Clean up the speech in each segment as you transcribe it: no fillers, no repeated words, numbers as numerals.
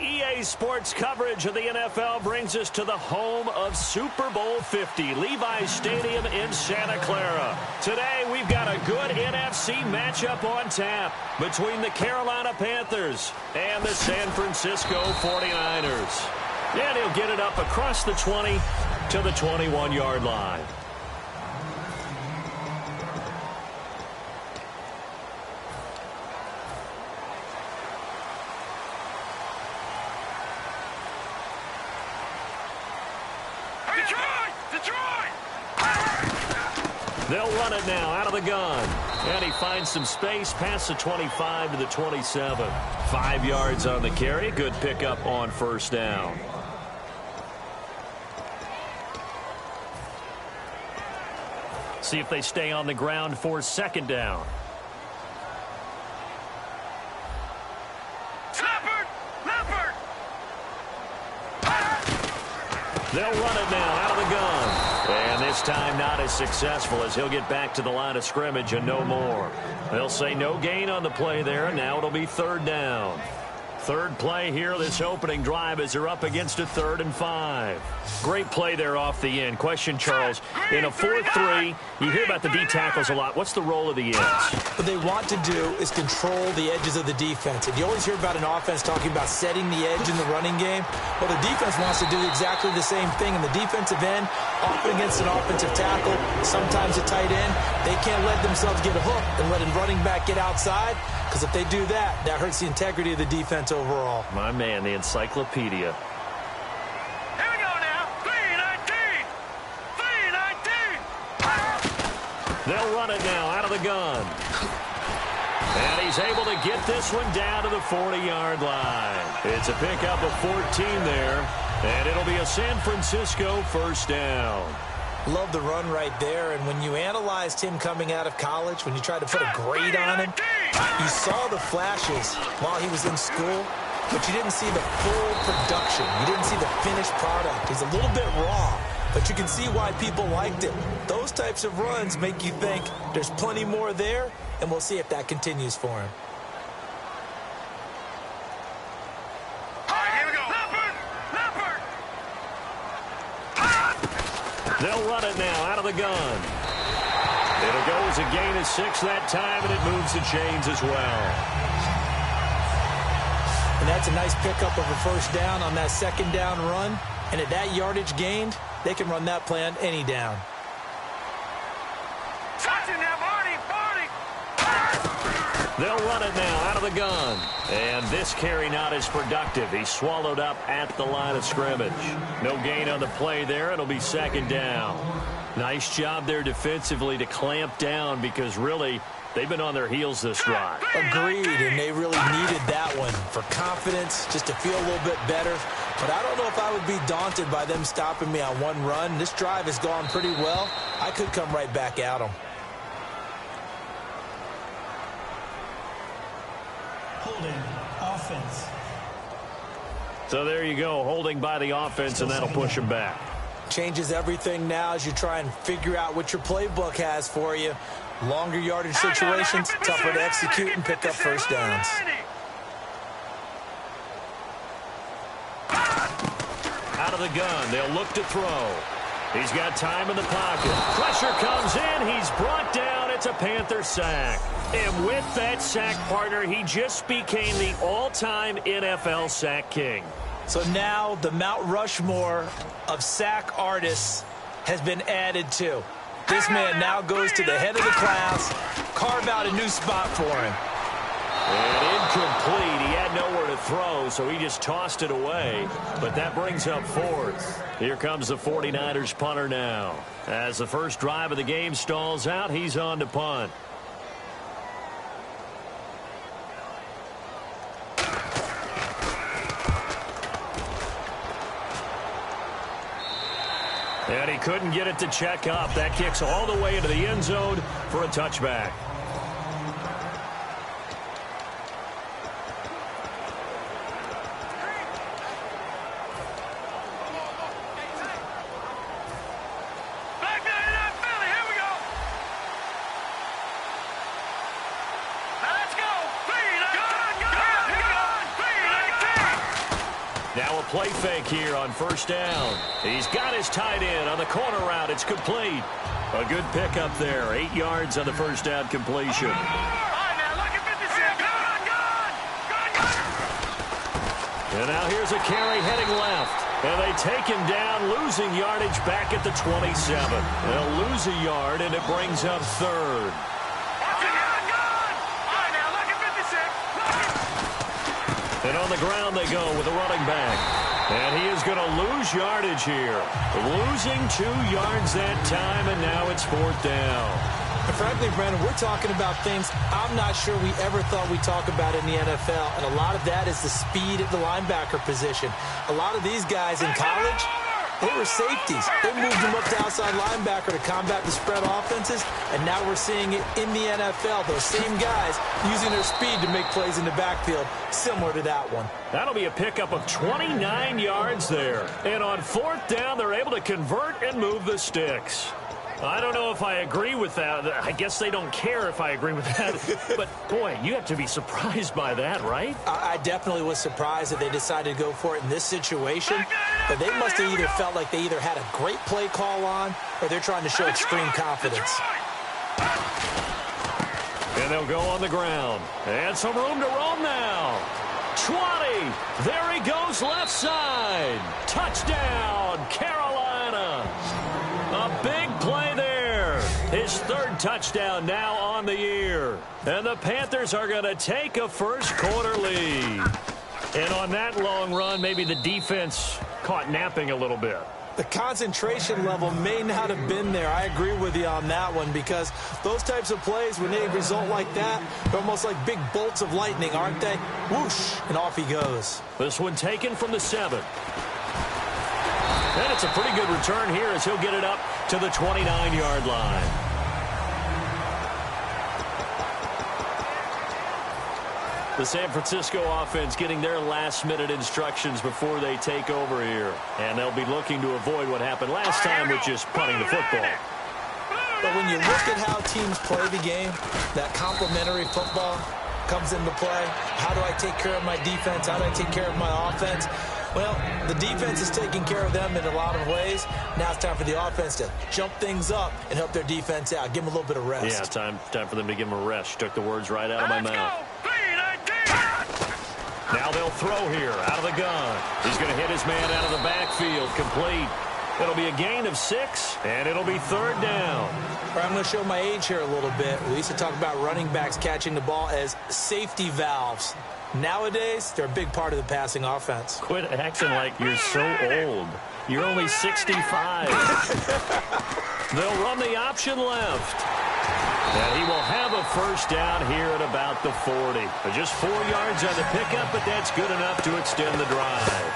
EA Sports coverage of the NFL brings us to the home of Super Bowl 50, Levi's Stadium in Santa Clara. Today, we've got a good NFC matchup on tap between the Carolina Panthers and the San Francisco 49ers. And he'll get it up across the 20 to the 21-yard line. They'll run it now out of the gun. And he finds some space past the 25 to the 27. 5 yards on the carry. Good pickup on first down. See if they stay on the ground for second down. Leopard! They'll run it now out of the gun. And this time not as successful as he'll get back to the line of scrimmage and no more. They'll say no gain on the play there, and now it'll be third down. Third play here, this opening drive, as they're up against a 3rd and 5. Great play there off the end. Question, Charles, in a 4-3, you hear about the D tackles a lot. What's the role of the ends? What they want to do is control the edges of the defense. And you always hear about an offense talking about setting the edge in the running game. Well, the defense wants to do exactly the same thing. In the defensive end, often against an offensive tackle, sometimes a tight end, they can't let themselves get hooked and let a running back get outside. Because if they do that, that hurts the integrity of the defense overall. My man, the encyclopedia. Here we go now. 3-19. They'll run it now out of the gun. And he's able to get this one down to the 40-yard line. It's a pickup of 14 there. And it'll be a San Francisco first down. Love the run right there. And when you analyzed him coming out of college, when you tried to put a grade on him, you saw the flashes while he was in school, but you didn't see the full production. You didn't see the finished product. He's a little bit raw, but you can see why people liked it. Those types of runs make you think there's plenty more there, and we'll see if that continues for him. They'll run it now out of the gun. It'll go as a gain of 6 that time, and it moves the chains as well. And that's a nice pickup of a first down on that second down run. And at that yardage gained, they can run that play on any down. They'll run it now out of the gun. And this carry not as productive. He's swallowed up at the line of scrimmage. No gain on the play there. It'll be second down. Nice job there defensively to clamp down because really they've been on their heels this drive. Agreed, and they really needed that one for confidence, just to feel a little bit better. But I don't know if I would be daunted by them stopping me on one run. This drive has gone pretty well. I could come right back at them. Holding offense. So there you go, holding by the offense, and that'll push him back. Changes everything now as you try and figure out what your playbook has for you. Longer yardage situations, tougher to execute and pick up first downs. Out of the gun, they'll look to throw. He's got time in the pocket. Pressure comes in, he's brought down. It's a Panther sack. And with that sack, partner, he just became the all-time NFL sack king. So now the Mount Rushmore of sack artists has been added to. This man now goes to the head of the class. Carve out a new spot for him. And incomplete. He had nowhere to throw, so he just tossed it away. But that brings up fourth. Here comes the 49ers punter now. As the first drive of the game stalls out, he's on to punt. And he couldn't get it to check up. That kicks all the way into the end zone for a touchback. Now a play fake here on first down. He's got his tight end on the corner route. It's complete. A good pickup there. 8 yards on the first down completion. And now here's a carry heading left. And they take him down, losing yardage back at the 27. They'll lose a yard, and it brings up third. And on the ground they go with a running back. And he is going to lose yardage here. Losing 2 yards that time, and now it's fourth down. And frankly, Brandon, we're talking about things I'm not sure we ever thought we'd talk about in the NFL. And a lot of that is the speed at the linebacker position. A lot of these guys in college, they were safeties. They moved them up to outside linebacker to combat the spread offenses. And now we're seeing it in the NFL. Those same guys using their speed to make plays in the backfield, similar to that one. That'll be a pickup of 29 yards there. And on fourth down, they're able to convert and move the sticks. I don't know if I agree with that. I guess they don't care if I agree with that. But, boy, you have to be surprised by that, right? I definitely was surprised that they decided to go for it in this situation. But they must have either felt like they either had a great play call on or they're trying to show extreme confidence. And they'll go on the ground. And some room to roam now. 20. There he goes left side. Touchdown, Carolina. A big play there. His third touchdown now on the year. And the Panthers are going to take a first quarter lead. And on that long run, maybe the defense caught napping a little bit. The concentration level may not have been there. I agree with you on that one because those types of plays, when they result like that, they're almost like big bolts of lightning, aren't they? Whoosh, and off he goes. This one taken from the 7. And it's a pretty good return here as he'll get it up to the 29-yard line. The San Francisco offense getting their last-minute instructions before they take over here. And they'll be looking to avoid what happened last time with just punting the football. But when you look at how teams play the game, that complementary football comes into play. How do I take care of my defense? How do I take care of my offense? Well, the defense is taking care of them in a lot of ways. Now it's time for the offense to jump things up and help their defense out. Give them a little bit of rest. Yeah, time for them to give them a rest. Took the words right out of my mouth. Now they'll throw here out of the gun. He's going to hit his man out of the backfield. Complete. It'll be a gain of 6, and it'll be third down. All right, I'm going to show my age here a little bit. We used to talk about running backs catching the ball as safety valves. Nowadays, they're a big part of the passing offense. Quit acting like you're so old. You're only 65. They'll run the option left. And he will have a first down here at about the 40. Just 4 yards on the pickup, but that's good enough to extend the drive.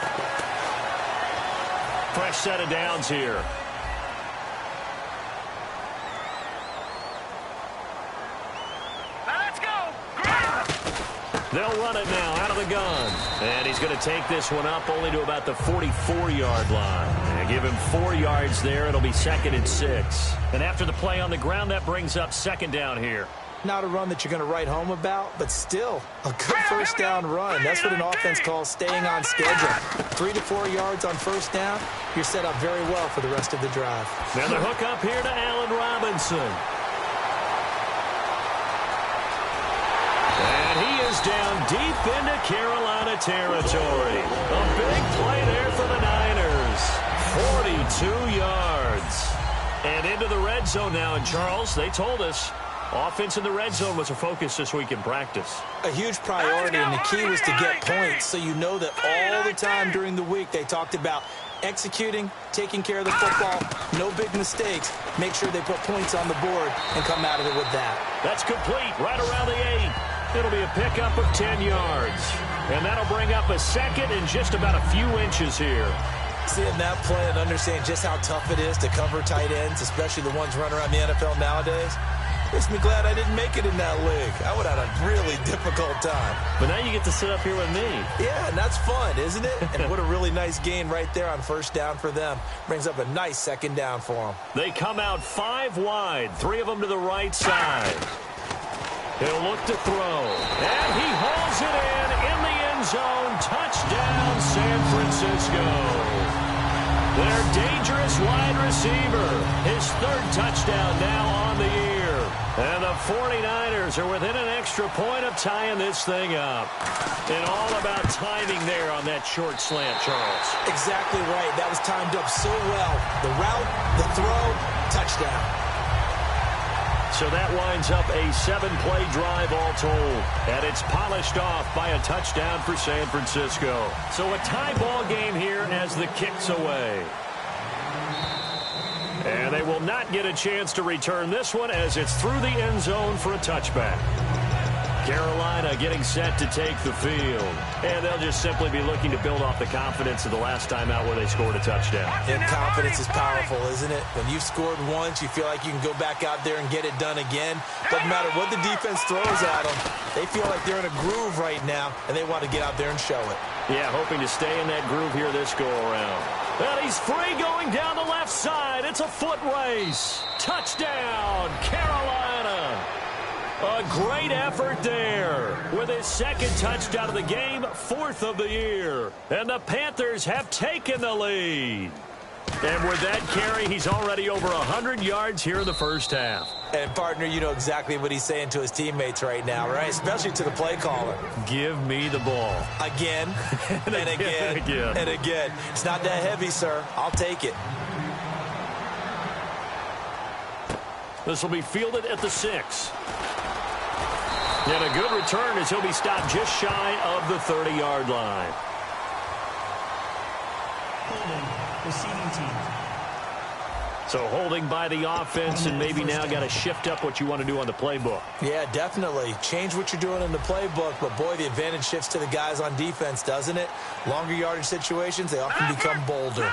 Fresh set of downs here. Let's go. They'll run it now out of the gun. And he's going to take this one up only to about the 44-yard line. And give him 4 yards there. It'll be 2nd and 6. And after the play on the ground, that brings up 2nd down here. Not a run that you're going to write home about, but still a good first down run. That's what an offense calls staying on schedule. 3 to 4 yards on first down, you're set up very well for the rest of the drive. Now the hook up here to Allen Robinson. And he is down deep into Carolina territory. A big play there for the Niners. 42 yards. And into the red zone now. And Charles, they told us, offense in the red zone was a focus this week in practice. A huge priority, and the key was to get points. So you know that all the time during the week they talked about executing, taking care of the football, no big mistakes. Make sure they put points on the board and come out of it with that. That's complete right around the 8. It'll be a pickup of 10 yards. And that'll bring up a 2nd and just about a few inches here. Seeing that play and understanding just how tough it is to cover tight ends, especially the ones running around the NFL nowadays, makes me glad I didn't make it in that league. I would have had a really difficult time. But now you get to sit up here with me. Yeah, and that's fun, isn't it? And what a really nice gain right there on first down for them. Brings up a nice 2nd down for them. They come out 5 wide, 3 of them to the right side. He'll look to throw. And he hauls it in the end zone. Touchdown, San Francisco. Their dangerous wide receiver. His third touchdown now on the year. And the 49ers are within an extra point of tying this thing up. And all about timing there on that short slant, Charles. Exactly right. That was timed up so well. The route, the throw, touchdown. So that winds up a 7-play drive all told. And it's polished off by a touchdown for San Francisco. So a tie ball game here as the kick's away. And they will not get a chance to return this one as it's through the end zone for a touchback. Carolina getting set to take the field. And they'll just simply be looking to build off the confidence of the last time out where they scored a touchdown. And confidence is powerful, isn't it? When you've scored once, you feel like you can go back out there and get it done again. Doesn't matter what the defense throws at them. They feel like they're in a groove right now, and they want to get out there and show it. Yeah, hoping to stay in that groove here this go-around. And he's free going down the left side. It's a foot race. Touchdown, Carolina. A great effort there with his second touchdown of the game, fourth of the year. And the Panthers have taken the lead. And with that carry, he's already over 100 yards here in the first half. And, partner, you know exactly what he's saying to his teammates right now, right? Especially to the play caller. Give me the ball. Again, and again, and again. It's not that heavy, sir. I'll take it. This will be fielded at the 6. And a good return as he'll be stopped just shy of the 30-yard line. Holding, receiving team. So holding by the offense, and maybe now got to shift up what you want to do on the playbook. Yeah, definitely. Change what you're doing in the playbook, but boy, the advantage shifts to the guys on defense, doesn't it? Longer yardage situations, they often become bolder.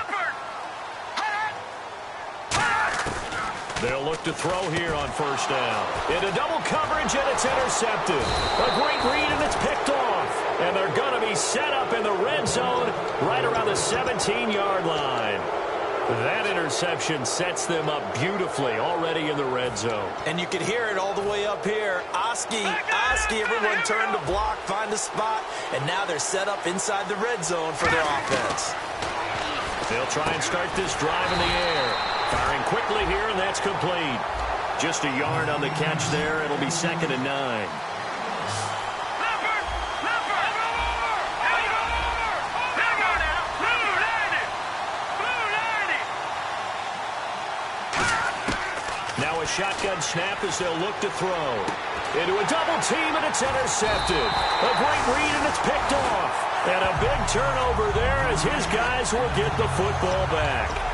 They'll look to throw here on first down. Into double coverage, and it's intercepted. A great read, and it's picked off. And they're going to be set up in the red zone right around the 17-yard line. That interception sets them up beautifully already in the red zone. And you can hear it all the way up here. Oski, everyone turned to block, find a spot, and now they're set up inside the red zone for their offense. They'll try and start this drive in the air. Firing quickly here, and that's complete. Just a yard on the catch there. It'll be 2nd and 9. Now a shotgun snap as they'll look to throw. Into a double team, and it's intercepted. A great read, and it's picked off. And a big turnover there as his guys will get the football back.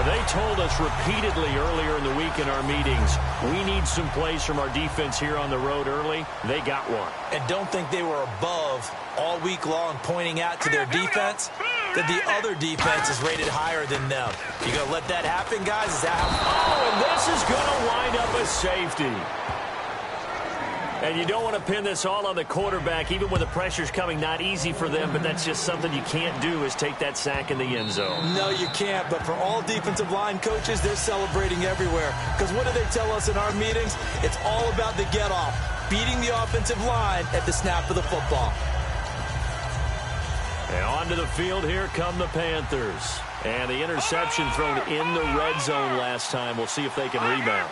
They told us repeatedly earlier in the week in our meetings, we need some plays from our defense here on the road early. They got one. And don't think they were above all week long pointing out to their defense that the other defense is rated higher than them. You going to let that happen, guys? Is that how... Oh, and this is going to wind up a safety. And you don't want to pin this all on the quarterback, even when the pressure's coming. Not easy for them, but that's just something you can't do is take that sack in the end zone. No, you can't. But for all defensive line coaches, they're celebrating everywhere. Because what do they tell us in our meetings? It's all about the get-off, beating the offensive line at the snap of the football. And onto the field here come the Panthers. And the interception thrown in the red zone last time. We'll see if they can rebound.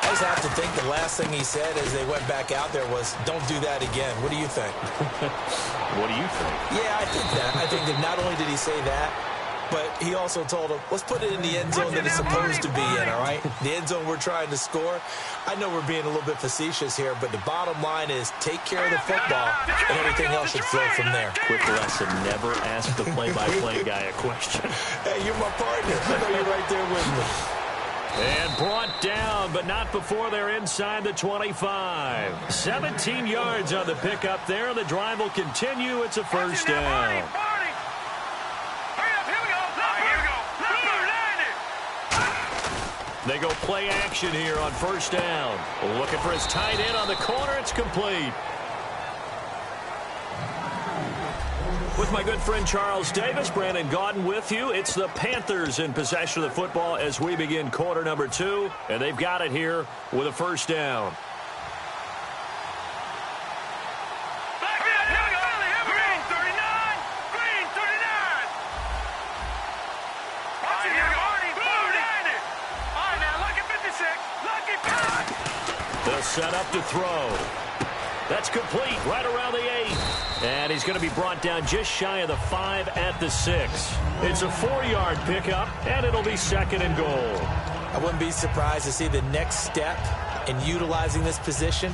I just have to think the last thing he said as they went back out there was, don't do that again. What do you think? What do you think? Yeah, I think that. I think that not only did he say that, but he also told him, let's put it in the end zone that it's supposed to be in, all right? The end zone we're trying to score. I know we're being a little bit facetious here, but the bottom line is take care of the football, and everything else should flow from there. Quick lesson, never ask the play-by-play guy a question. Hey, you're my partner. I know you're right there with me. And brought down, but not before they're inside the 25. 17 yards on the pickup there, and the drive will continue. It's a first down. They go play action here on first down. Looking for his tight end on the corner. It's complete. With my good friend Charles Davis, Brandon Gaudin with you. It's the Panthers in possession of the football as we begin quarter number 2. And they've got it here with a first down. set up to throw. That's complete right around the 8. And he's going to be brought down just shy of the 5 at the 6. It's a 4-yard pickup, and it'll be 2nd and goal. I wouldn't be surprised to see the next step in utilizing this position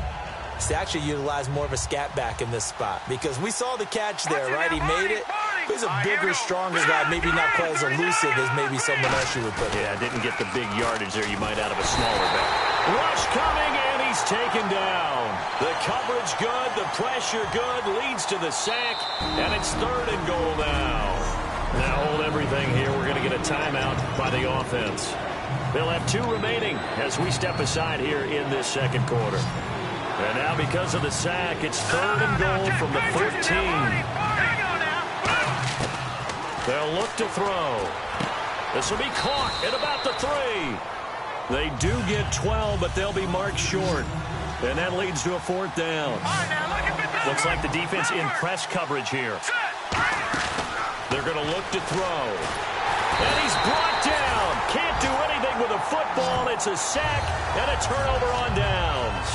is to actually utilize more of a scat back in this spot. Because we saw the catch there, right? He made it. He's a bigger, stronger guy, maybe not quite as elusive as maybe someone else you would put in. Yeah, didn't get the big yardage there you might out of a smaller back. Rush coming, and he's taken down. The coverage good, the pressure good, leads to the sack, and it's 3rd and goal now. Now hold everything here. We're going to get a timeout by the offense. They'll have 2 remaining as we step aside here in this 2nd quarter. And now because of the sack, it's 3rd and goal from the 13. They'll look to throw. This will be caught at about the 3. They do get 12, but they'll be marked short. And that leads to a 4th down. Looks like the defense in press coverage here. They're going to look to throw. And he's brought down. Can't do anything with a football. It's a sack and a turnover on downs.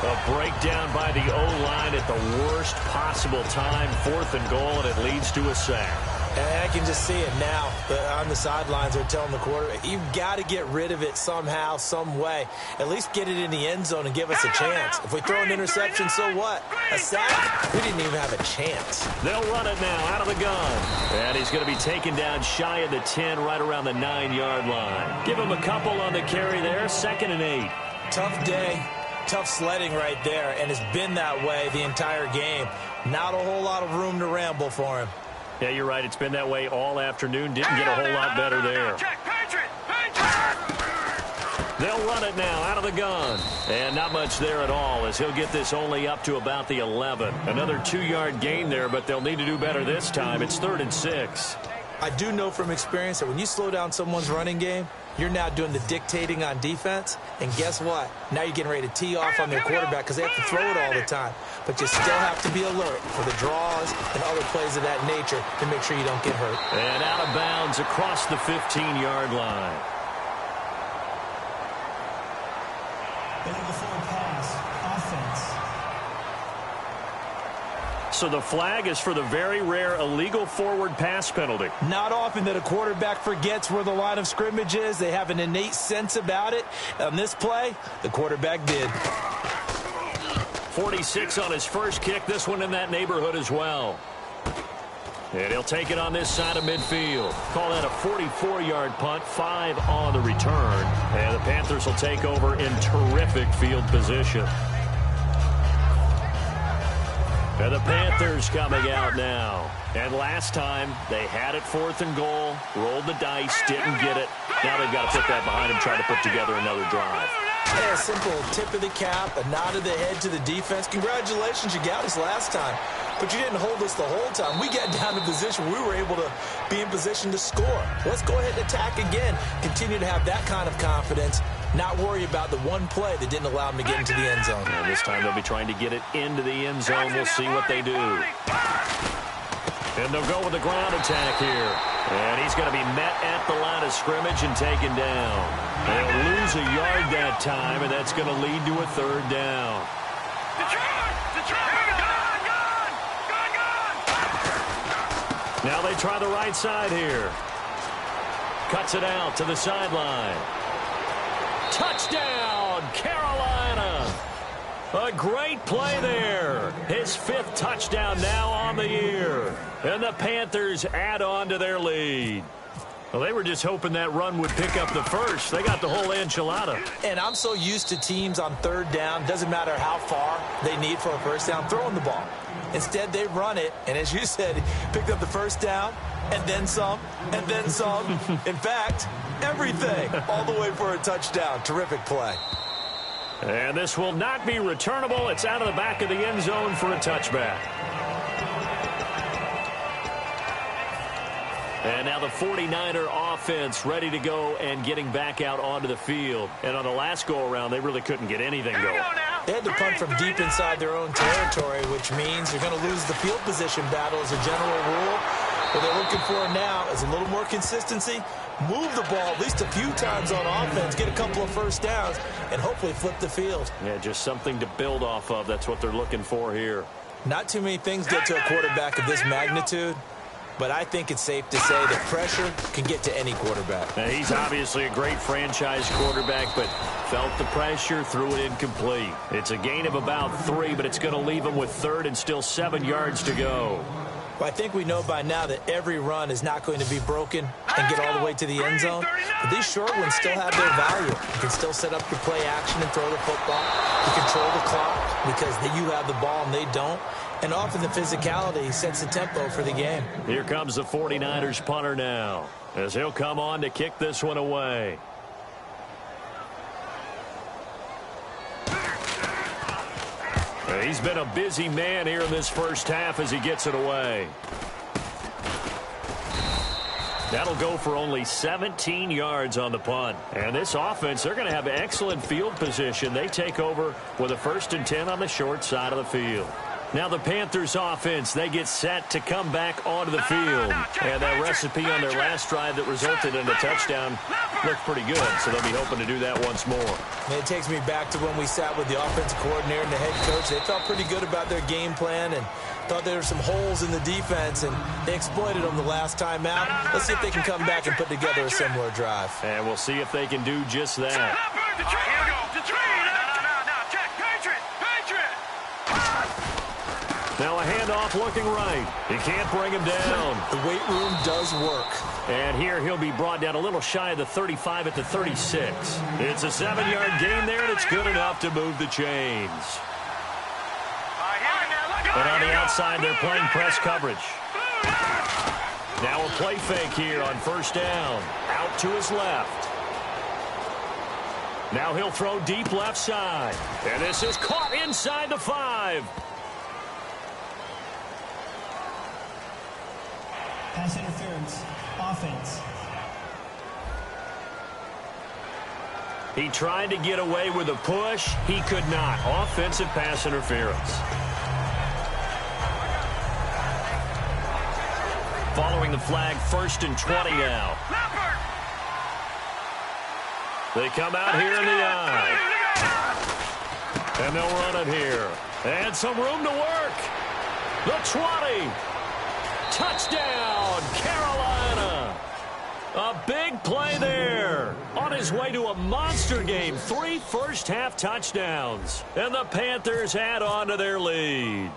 A breakdown by the O-line at the worst possible time. 4th and goal, and it leads to a sack. And I can just see it now. On the sidelines, they're telling the quarterback, you've got to get rid of it somehow, some way. At least get it in the end zone and give us a chance. If we throw an interception, so what? A sack? We didn't even have a chance. They'll run it now out of the gun. And he's going to be taken down shy of the 10, right around the 9-yard line. Give him a couple on the carry there, 2nd and 8. Tough day. Tough sledding right there, and it's been that way the entire game. Not a whole lot of room to ramble for him. Yeah, you're right. It's been that way all afternoon. Didn't get a whole lot better there. They'll run it now out of the gun. And not much there at all as he'll get this only up to about the 11. Another 2-yard gain there, but they'll need to do better this time. It's 3rd and 6. I do know from experience that when you slow down someone's running game, you're now doing the dictating on defense. And guess what? Now you're getting ready to tee off on their quarterback because they have to throw it all the time. But you still have to be alert for the draws and other plays of that nature to make sure you don't get hurt. And out of bounds across the 15-yard line. Big full pass. Offense. So the flag is for the very rare illegal forward pass penalty. Not often that a quarterback forgets where the line of scrimmage is. They have an innate sense about it. On this play, the quarterback did. 46 on his first kick. This one in that neighborhood as well. And he'll take it on this side of midfield. Call that a 44-yard punt, 5 on the return. And the Panthers will take over in terrific field position. And the Panthers coming out now. And last time, they had it 4th and goal, rolled the dice, didn't get it. Now they've got to put that behind them, try to put together another drive. Yeah, a simple tip of the cap, a nod of the head to the defense. Congratulations, you got us last time. But you didn't hold us the whole time. We got down to position where we were able to be in position to score. Let's go ahead and attack again. Continue to have that kind of confidence. Not worry about the one play that didn't allow them to get into the end zone. And this time they'll be trying to get it into the end zone. We'll see what they do. And they'll go with the ground attack here. And he's going to be met at the line of scrimmage and taken down. They'll lose a yard that time, and that's going to lead to a 3rd down. Now they try the right side here. Cuts it out to the sideline. Touchdown, Carolina. A great play there. His 5th touchdown now on the year. And the Panthers add on to their lead. Well, they were just hoping that run would pick up the first. They got the whole enchilada. And I'm so used to teams on 3rd down, doesn't matter how far they need for a first down, throwing the ball. Instead, they run it, and as you said, picked up the first down, and then some, and then some. In fact, everything, all the way for a touchdown. Terrific play. And this will not be returnable. It's out of the back of the end zone for a touchback. And now the 49er offense ready to go and getting back out onto the field. And on the last go-around, they really couldn't get anything going. They had to punt from deep inside their own territory, which means you're going to lose the field position battle as a general rule. What they're looking for now is a little more consistency, move the ball at least a few times on offense, get a couple of first downs, and hopefully flip the field. Yeah, just something to build off of. That's what they're looking for here. Not too many things get to a quarterback of this magnitude, but I think it's safe to say that pressure can get to any quarterback. Now, he's obviously a great franchise quarterback, but felt the pressure, threw it incomplete. It's a gain of about 3, but it's going to leave him with 3rd and still 7 yards to go. Well, I think we know by now that every run is not going to be broken and get all the way to the end zone. But these short ones still have their value. You can still set up your play action and throw the football. You control the clock because you have the ball and they don't. And often the physicality sets the tempo for the game. Here comes the 49ers punter now, as he'll come on to kick this one away. He's been a busy man here in this first half as he gets it away. That'll go for only 17 yards on the punt. And this offense, they're going to have excellent field position. They take over with a 1st and 10 on the short side of the field. Now the Panthers offense, they get set to come back onto the field. And that recipe on their last drive that resulted in a touchdown looked pretty good, so they'll be hoping to do that once more. And it takes me back to when we sat with the offensive coordinator and the head coach. They felt pretty good about their game plan and thought there were some holes in the defense, and they exploited them the last time out. Let's see if they can come back and put together a similar drive. And we'll see if they can do just that. Now a handoff looking right. He can't bring him down. The weight room does work. And here he'll be brought down a little shy of the 35 at the 36. It's a 7-yard gain there, and it's good enough to move the chains. And on the outside, they're playing press coverage. Now a play fake here on 1st down. Out to his left. Now he'll throw deep left side. And this is caught inside the 5. Pass interference. Offense. He tried to get away with a push. He could not. Offensive pass interference. Following the flag, 1st and 20 now. They come out here in the eye. And they'll run it here. And some room to work. The 20. Touchdown, Carolina. A big play there. On his way to a monster game. 3 first-half touchdowns. And the Panthers add on to their lead.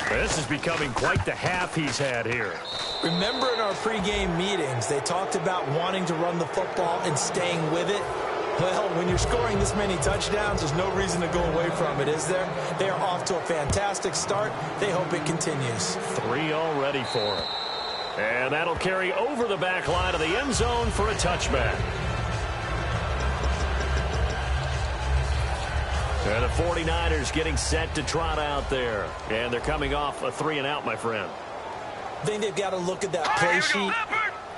This is becoming quite the half he's had here. Remember in our pregame meetings, they talked about wanting to run the football and staying with it. Well, when you're scoring this many touchdowns, there's no reason to go away from it, is there? They are off to a fantastic start. They hope it continues. 3 already for him. And that'll carry over the back line of the end zone for a touchback. And the 49ers getting set to trot out there. And they're coming off a 3-and-out, my friend. I think they've got to look at that play sheet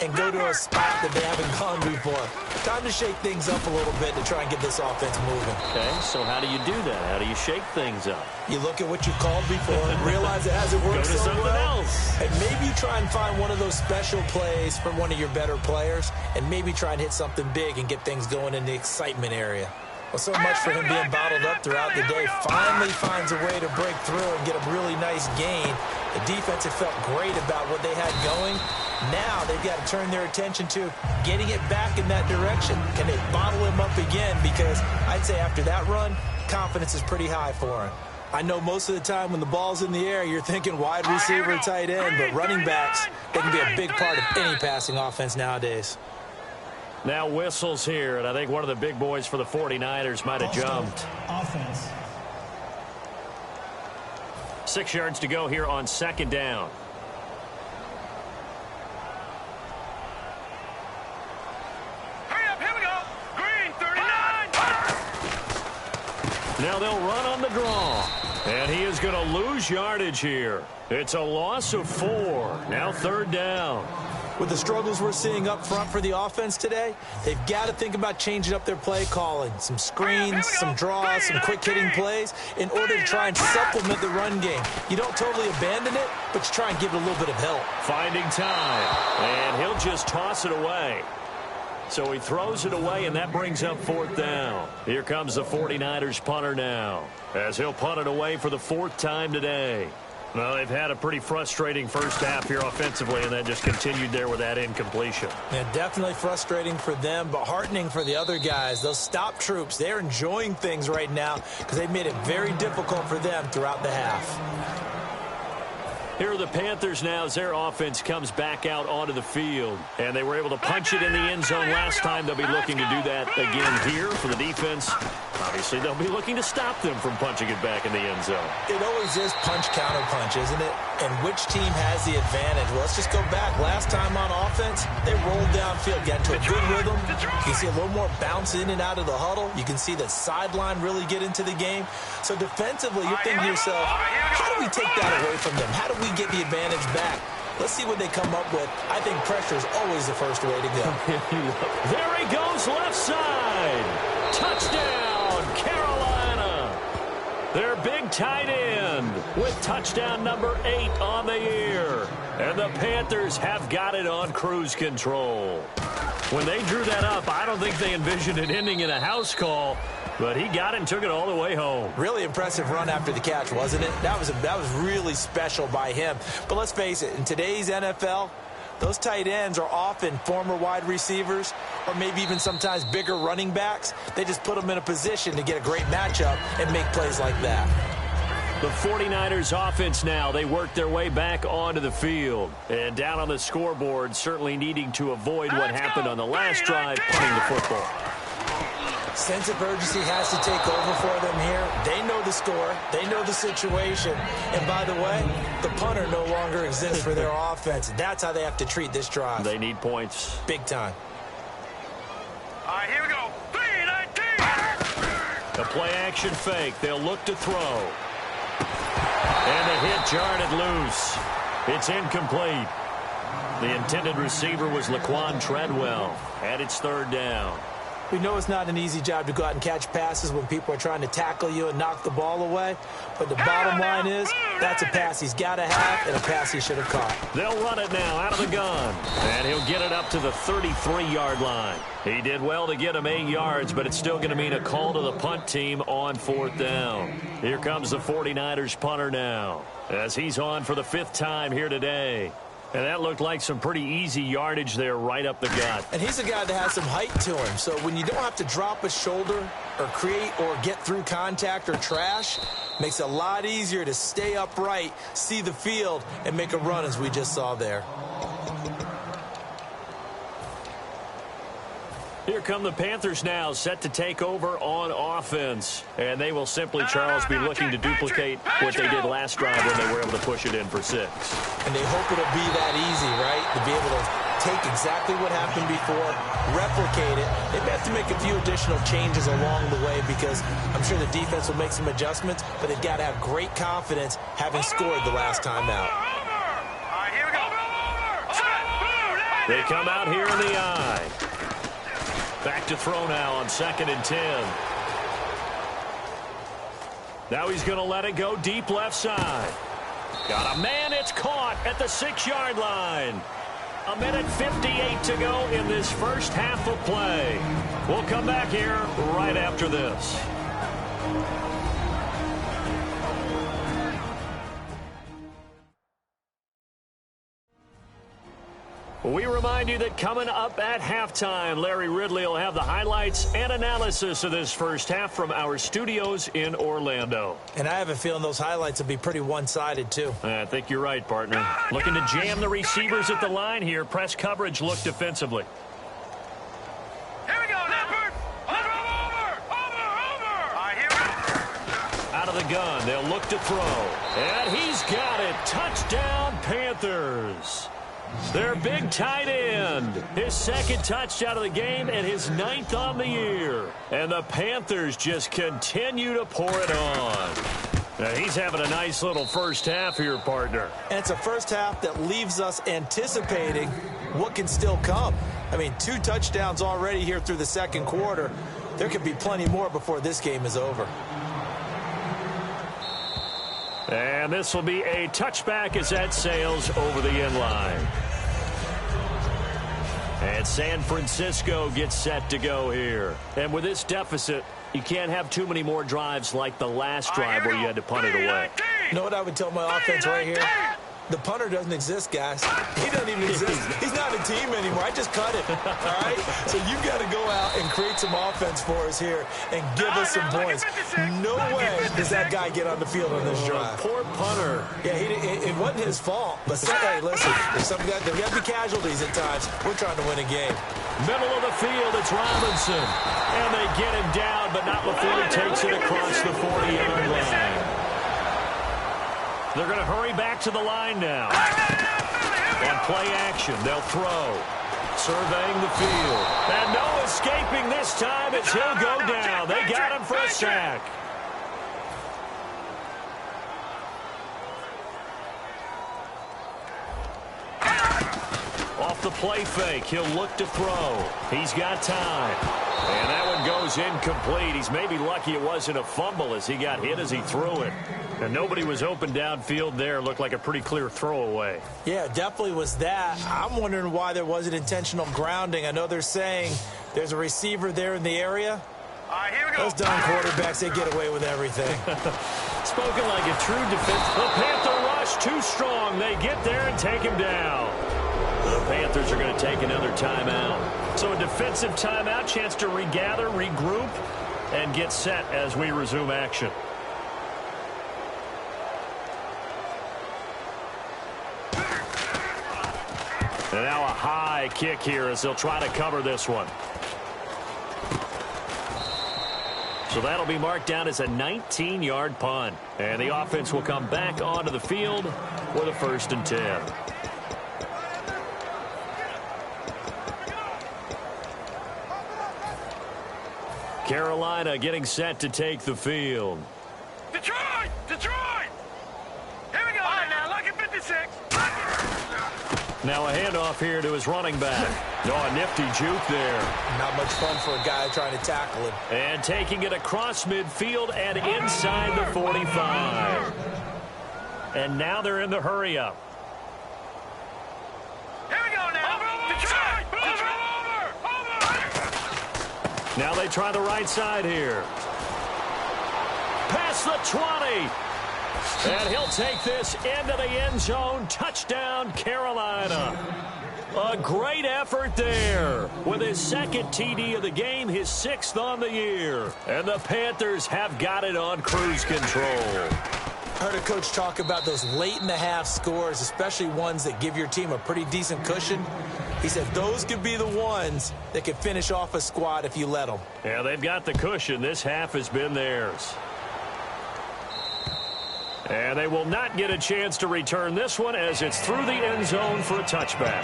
and go to a spot that they haven't gone before. Time to shake things up a little bit to try and get this offense moving. Okay, so how do you do that? How do you shake things up? You look at what you've called before and realize it hasn't worked so well. Go to something else. And maybe you try and find one of those special plays from one of your better players and maybe try and hit something big and get things going in the excitement area. Well, so much for him being bottled up throughout the day. Finally finds a way to break through and get a really nice gain. The defense had felt great about what they had going. Now they've got to turn their attention to getting it back in that direction. Can they bottle him up again? Because I'd say after that run, confidence is pretty high for him. I know most of the time when the ball's in the air, you're thinking wide receiver, tight end, but running backs, they can be a big part of any passing offense nowadays. Now whistles here, and I think one of the big boys for the 49ers might have jumped. Offense. 6 yards to go here on 2nd down. Hurry up, here we go. Green, 39. Now they'll run on the draw. And he is going to lose yardage here. It's a loss of 4. Now 3rd down. With the struggles we're seeing up front for the offense today, they've got to think about changing up their play calling. Some screens, some draws, some quick-hitting plays in order to try and supplement the run game. You don't totally abandon it, but you try and give it a little bit of help. Finding time, and he'll just toss it away. So he throws it away, and that brings up fourth down. Here comes the 49ers punter now, as he'll punt it away for the fourth time today. Well, they've had a pretty frustrating first half here offensively, and that just continued there with that incompletion. Yeah, definitely frustrating for them, but heartening for the other guys. Those stop troops, they're enjoying things right now because they've made it very difficult for them throughout the half. Here are the Panthers now as their offense comes back out onto the field. And they were able to punch it in the end zone last time. They'll be looking to do that again here for the defense. Obviously, they'll be looking to stop them from punching it back in the end zone. It always is punch-counter-punch, isn't it? And which team has the advantage? Well, let's just go back. Last time on offense, they rolled downfield, got into a good rhythm. You can see a little more bounce in and out of the huddle. You can see the sideline really get into the game. So defensively, you're thinking to yourself, how do we take that away from them? How do we get the advantage back? Let's see what they come up with. I think pressure is always the first way to go. There he goes, left side. Touchdown, Carolina. Their big tight end with touchdown number 8 on the year. And the Panthers have got it on cruise control. When they drew that up, I don't think they envisioned it ending in a house call. But he got it and took it all the way home. Really impressive run after the catch, wasn't it? That was really special by him. But let's face it, in today's NFL, those tight ends are often former wide receivers or maybe even sometimes bigger running backs. They just put them in a position to get a great matchup and make plays like that. The 49ers offense now, they work their way back onto the field. And down on the scoreboard, certainly needing to avoid what happened on the last drive, punting the football. Sense of urgency has to take over for them here. They know the score. They know the situation. And by the way, the punter no longer exists for their offense. That's how they have to treat this drive. They need points. Big time. All right, here we go. 3-19. A play-action fake. They'll look to throw. And the hit jarred it loose. It's incomplete. The intended receiver was Laquan Treadwell. And it's third down. We know it's not an easy job to go out and catch passes when people are trying to tackle you and knock the ball away. But the bottom line is, that's a pass he's got to have and a pass he should have caught. They'll run it now out of the gun. And he'll get it up to the 33-yard line. He did well to get him 8 yards, but it's still going to mean a call to the punt team on fourth down. Here comes the 49ers punter now, as he's on for the 5th time here today. And that looked like some pretty easy yardage there right up the gut. And he's a guy that has some height to him. So when you don't have to drop a shoulder or create or get through contact or trash, makes it a lot easier to stay upright, see the field, and make a run as we just saw there. Here come the Panthers now, set to take over on offense. And they will simply, Charles, be looking to duplicate what they did last drive when they were able to push it in for 6. And they hope it'll be that easy, right? To be able to take exactly what happened before, replicate it. They may have to make a few additional changes along the way because I'm sure the defense will make some adjustments, but they've got to have great confidence having scored the last time out. All right, here we go. They come out here in the eye. Back to throw now on 2nd and 10. Now he's going to let it go deep left side. Got a man, it's caught at the 6-yard line. 1:58 to go in this first half of play. We'll come back here right after this. We remind you that coming up at halftime, Larry Ridley will have the highlights and analysis of this first half from our studios in Orlando. And I have a feeling those highlights will be pretty one-sided, too. I think you're right, partner. Looking to jam the receivers at the line here. Press coverage look defensively. Here we go, Leopard. Over. All right, here we go. Out of the gun, they'll look to throw. And he's got it. Touchdown, Panthers. Their big tight end, his 2nd touchdown of the game and his 9th on the year. And the Panthers just continue to pour it on. Now, he's having a nice little first half here, partner. And it's a first half that leaves us anticipating what can still come. I mean, 2 touchdowns already here through the second quarter. There could be plenty more before this game is over. And this will be a touchback as that sails over the end line. And San Francisco gets set to go here. And with this deficit, you can't have too many more drives like the last drive where you had to punt it away. You know what I would tell my offense right here? The punter doesn't exist, guys. He doesn't even exist. He's not a team anymore. I just cut him, all right? So you've got to go out and create some offense for us here and give us some points. No way does that guy get on the field on this drive. Poor punter. Yeah, it wasn't his fault. But, hey, listen, there's got to be casualties at times. We're trying to win a game. Middle of the field, it's Robinson. And they get him down, but not before he takes it across the 40-yard line. They're going to hurry back to the line now. On play action, they'll throw. Surveying the field. And no escaping this time as he'll go down. They got him for a sack. Off the play fake, he'll look to throw. He's got time. And that one goes incomplete. He's maybe lucky it wasn't a fumble as he got hit as he threw it. And nobody was open downfield there. Looked like a pretty clear throwaway. Yeah, definitely was that. I'm wondering why there wasn't intentional grounding. I know they're saying there's a receiver there in the area. All right, here we go. Those dumb quarterbacks, they get away with everything. Spoken like a true defense. The Panther rush too strong. They get there and take him down. The Panthers are going to take another timeout. So a defensive timeout, chance to regather, regroup, and get set as we resume action. And now a high kick here as they'll try to cover this one. So that'll be marked down as a 19-yard punt. And the offense will come back onto the field with a 1st and 10. Carolina getting set to take the field. Detroit! Detroit! Here we go. All right, now, look at 56. Now a handoff here to his running back. A nifty juke there. Not much fun for a guy trying to tackle him. And taking it across midfield and inside the 45. And now they're in the hurry-up. Here we go now. Detroit! Over! Now they try the right side here. Past the 20. And he'll take this into the end zone. Touchdown, Carolina. A great effort there. With his 2nd TD of the game, his 6th on the year. And the Panthers have got it on cruise control. I heard a coach talk about those late-in-the-half scores, especially ones that give your team a pretty decent cushion. He said those could be the ones that could finish off a squad if you let them. Yeah, they've got the cushion. This half has been theirs. And they will not get a chance to return this one as it's through the end zone for a touchback.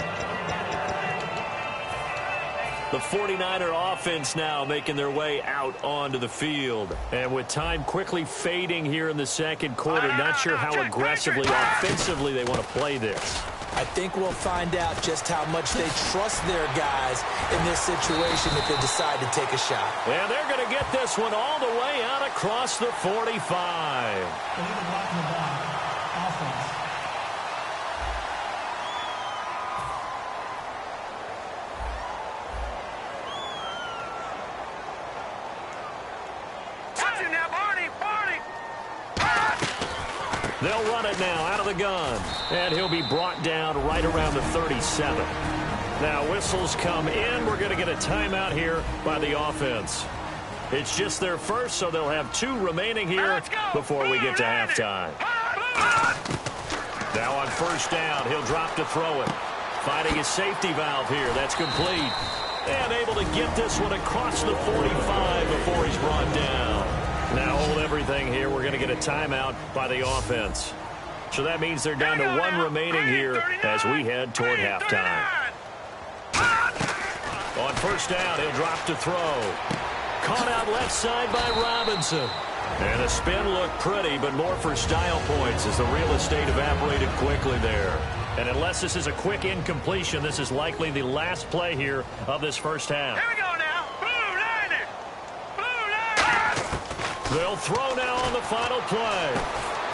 The 49er offense now making their way out onto the field. And with time quickly fading here in the second quarter, not sure how aggressively, offensively they want to play this. I think we'll find out just how much they trust their guys in this situation if they decide to take a shot. And they're going to get this one all the way out across the 45. Illegal block in the back. Offense. Watch him now, Barney! Barney! They'll run it now out of the gun. And he'll be brought down right around the 37. Now whistles come in. We're going to get a timeout here by the offense. It's just their first, so they'll have 2 remaining here before we get to halftime. Now on 1st down, he'll drop to throw it. Finding his safety valve here. That's complete. And able to get this one across the 45 before he's brought down. Now hold everything here. We're going to get a timeout by the offense. So that means they're down to 1 remaining here as we head toward halftime. On 1st down, he'll drop to throw. Caught out left side by Robinson. And the spin looked pretty, but more for style points as the real estate evaporated quickly there. And unless this is a quick incompletion, this is likely the last play here of this first half. Here we go now. Blue line it. Blue line it. They'll throw now on the final play.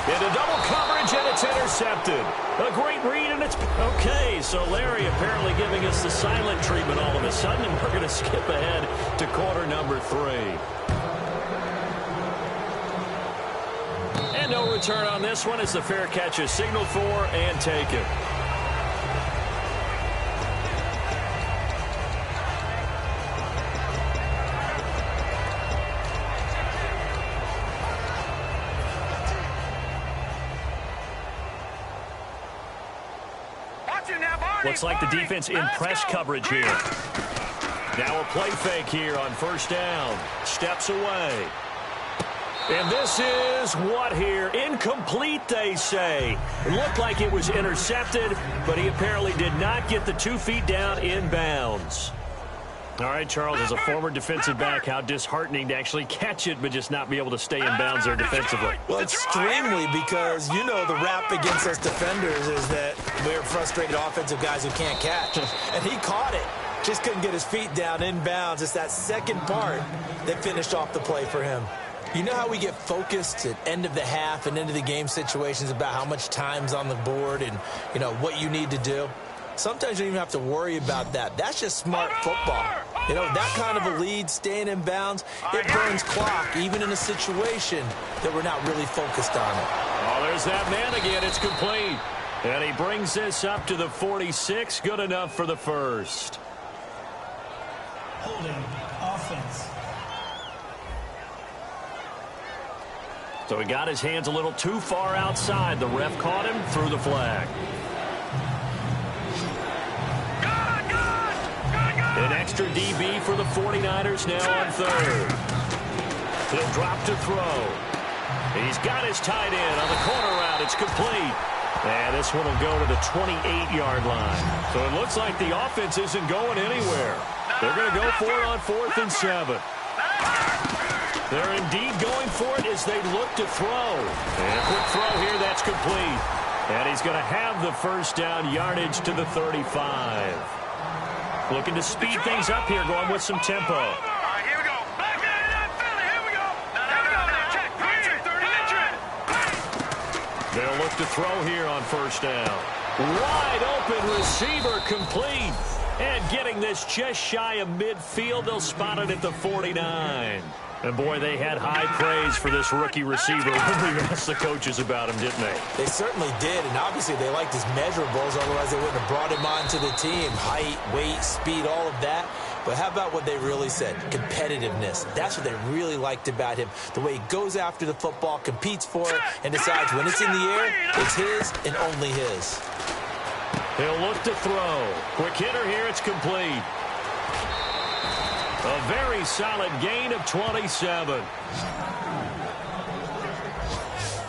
Into double coverage, and it's intercepted. A great read, and it's okay. So Larry apparently giving us the silent treatment all of a sudden, and we're going to skip ahead to quarter number 3. And no return on this one as the fair catch is signaled for and taken. Looks like the defense in press coverage here. Now a play fake here on first down. Steps away. And this is what here? Incomplete, they say. It looked like it was intercepted, but he apparently did not get the 2 feet down in bounds. All right, Charles, as a former defensive back, how disheartening to actually catch it but just not be able to stay in bounds there defensively. Well, extremely, because you know the rap against us defenders is that we're frustrated offensive guys who can't catch. And he caught it. Just couldn't get his feet down in bounds. It's that second part that finished off the play for him. You know how we get focused at end of the half and end of the game situations about how much time's on the board and, you know, what you need to do? Sometimes you don't even have to worry about that. That's just smart football. You know, that kind of a lead, staying in bounds, it burns clock, even in a situation that we're not really focused on it. Oh, there's that man again. It's complete. And he brings this up to the 46. Good enough for the first. Holding offense. So he got his hands a little too far outside. The ref caught him, threw the flag. An extra DB for the 49ers now on third. He'll drop to throw. He's got his tight end on the corner route. It's complete. And this one will go to the 28-yard line. So it looks like the offense isn't going anywhere. They're going to go for it on 4th and 7. They're indeed going for it as they look to throw. And a quick throw here, that's complete. And he's going to have the first down yardage to the 35. Looking to speed things up here, going with some tempo. All right, here we go. Back in that Philly. Here we go. Here we go now. Check. 30. They'll look to throw here on first down. Wide open receiver complete. And getting this just shy of midfield, they'll spot it at the 49. And, boy, they had high praise for this rookie receiver when we asked the coaches about him, didn't they? They certainly did, and obviously they liked his measurables, otherwise they wouldn't have brought him onto the team. Height, weight, speed, all of that. But how about what they really said? Competitiveness. That's what they really liked about him. The way he goes after the football, competes for it, and decides when it's in the air, it's his and only his. He'll look to throw. Quick hitter here, it's complete. A very solid gain of 27.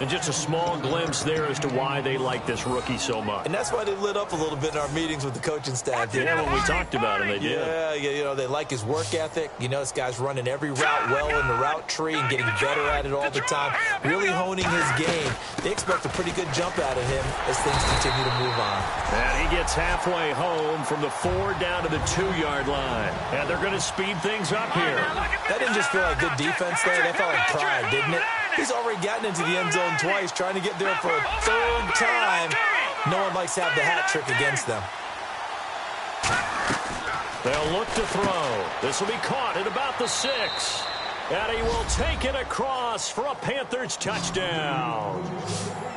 And just a small glimpse there as to why they like this rookie so much. And that's why they lit up a little bit in our meetings with the coaching staff. Yeah, when we talked about him, they did. Yeah, you know, they like his work ethic. You know, this guy's running every route well in the route tree and getting better at it all the time. Really honing his game. They expect a pretty good jump out of him as things continue to move on. And he gets halfway home from the 4 down to the 2-yard line. And they're going to speed things up here. That didn't just feel like good defense there. That felt like pride, didn't it? He's already gotten into the end zone twice, trying to get there for a 3rd time. No one likes to have the hat trick against them. They'll look to throw. This will be caught at about the 6. And he will take it across for a Panthers touchdown.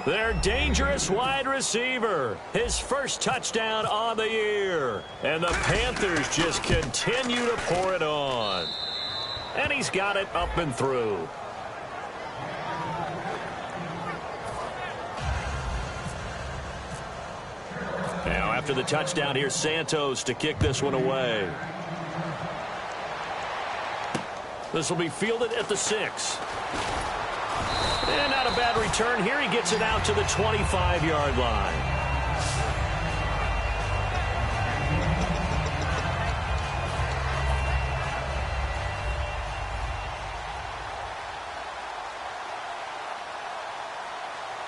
Their dangerous wide receiver. His first touchdown on the year. And the Panthers just continue to pour it on. And he's got it up and through. Now, after the touchdown, here's Santos to kick this one away. This will be fielded at the 6. And not a bad return here. He gets it out to the 25-yard line.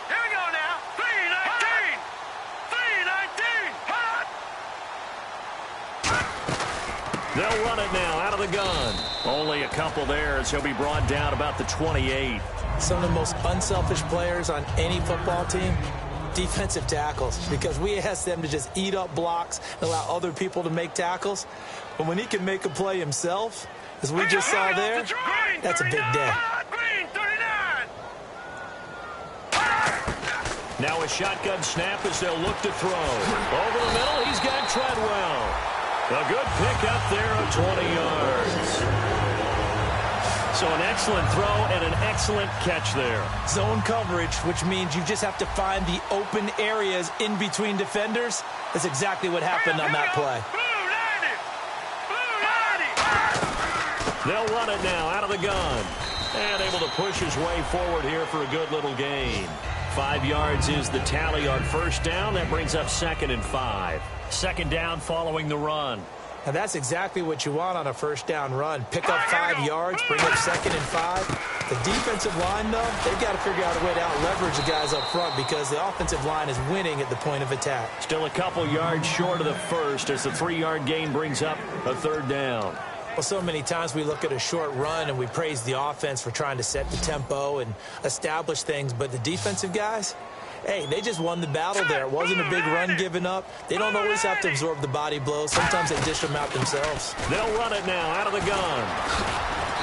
Here we go now. 3-19. 3-19. They'll run it now out of the gun. Only a couple there as he'll be brought down about the 28. Some of the most unselfish players on any football team, defensive tackles, because we ask them to just eat up blocks and allow other people to make tackles. But when he can make a play himself, as we just saw there, that's a big day. Now a shotgun snap as they'll look to throw. Over the middle, he's got Treadwell. A good pickup there of 20 yards. So an excellent throw and an excellent catch there. Zone coverage, which means you just have to find the open areas in between defenders. That's exactly what happened on that play. They'll run it now out of the gun. And able to push his way forward here for a good little gain. 5 yards is the tally on first down. That brings up 2nd and 5. Second down following the run. Now that's exactly what you want on a first down run. Pick up 5 yards, bring up 2nd and 5. The defensive line, though, they've got to figure out a way to out-leverage the guys up front because the offensive line is winning at the point of attack. Still a couple yards short of the first as the 3-yard gain brings up a third down. Well, so many times we look at a short run and we praise the offense for trying to set the tempo and establish things, but the defensive guys, hey, they just won the battle there. It wasn't a big run given up. They don't always have to absorb the body blows. Sometimes they dish them out themselves. They'll run it now out of the gun.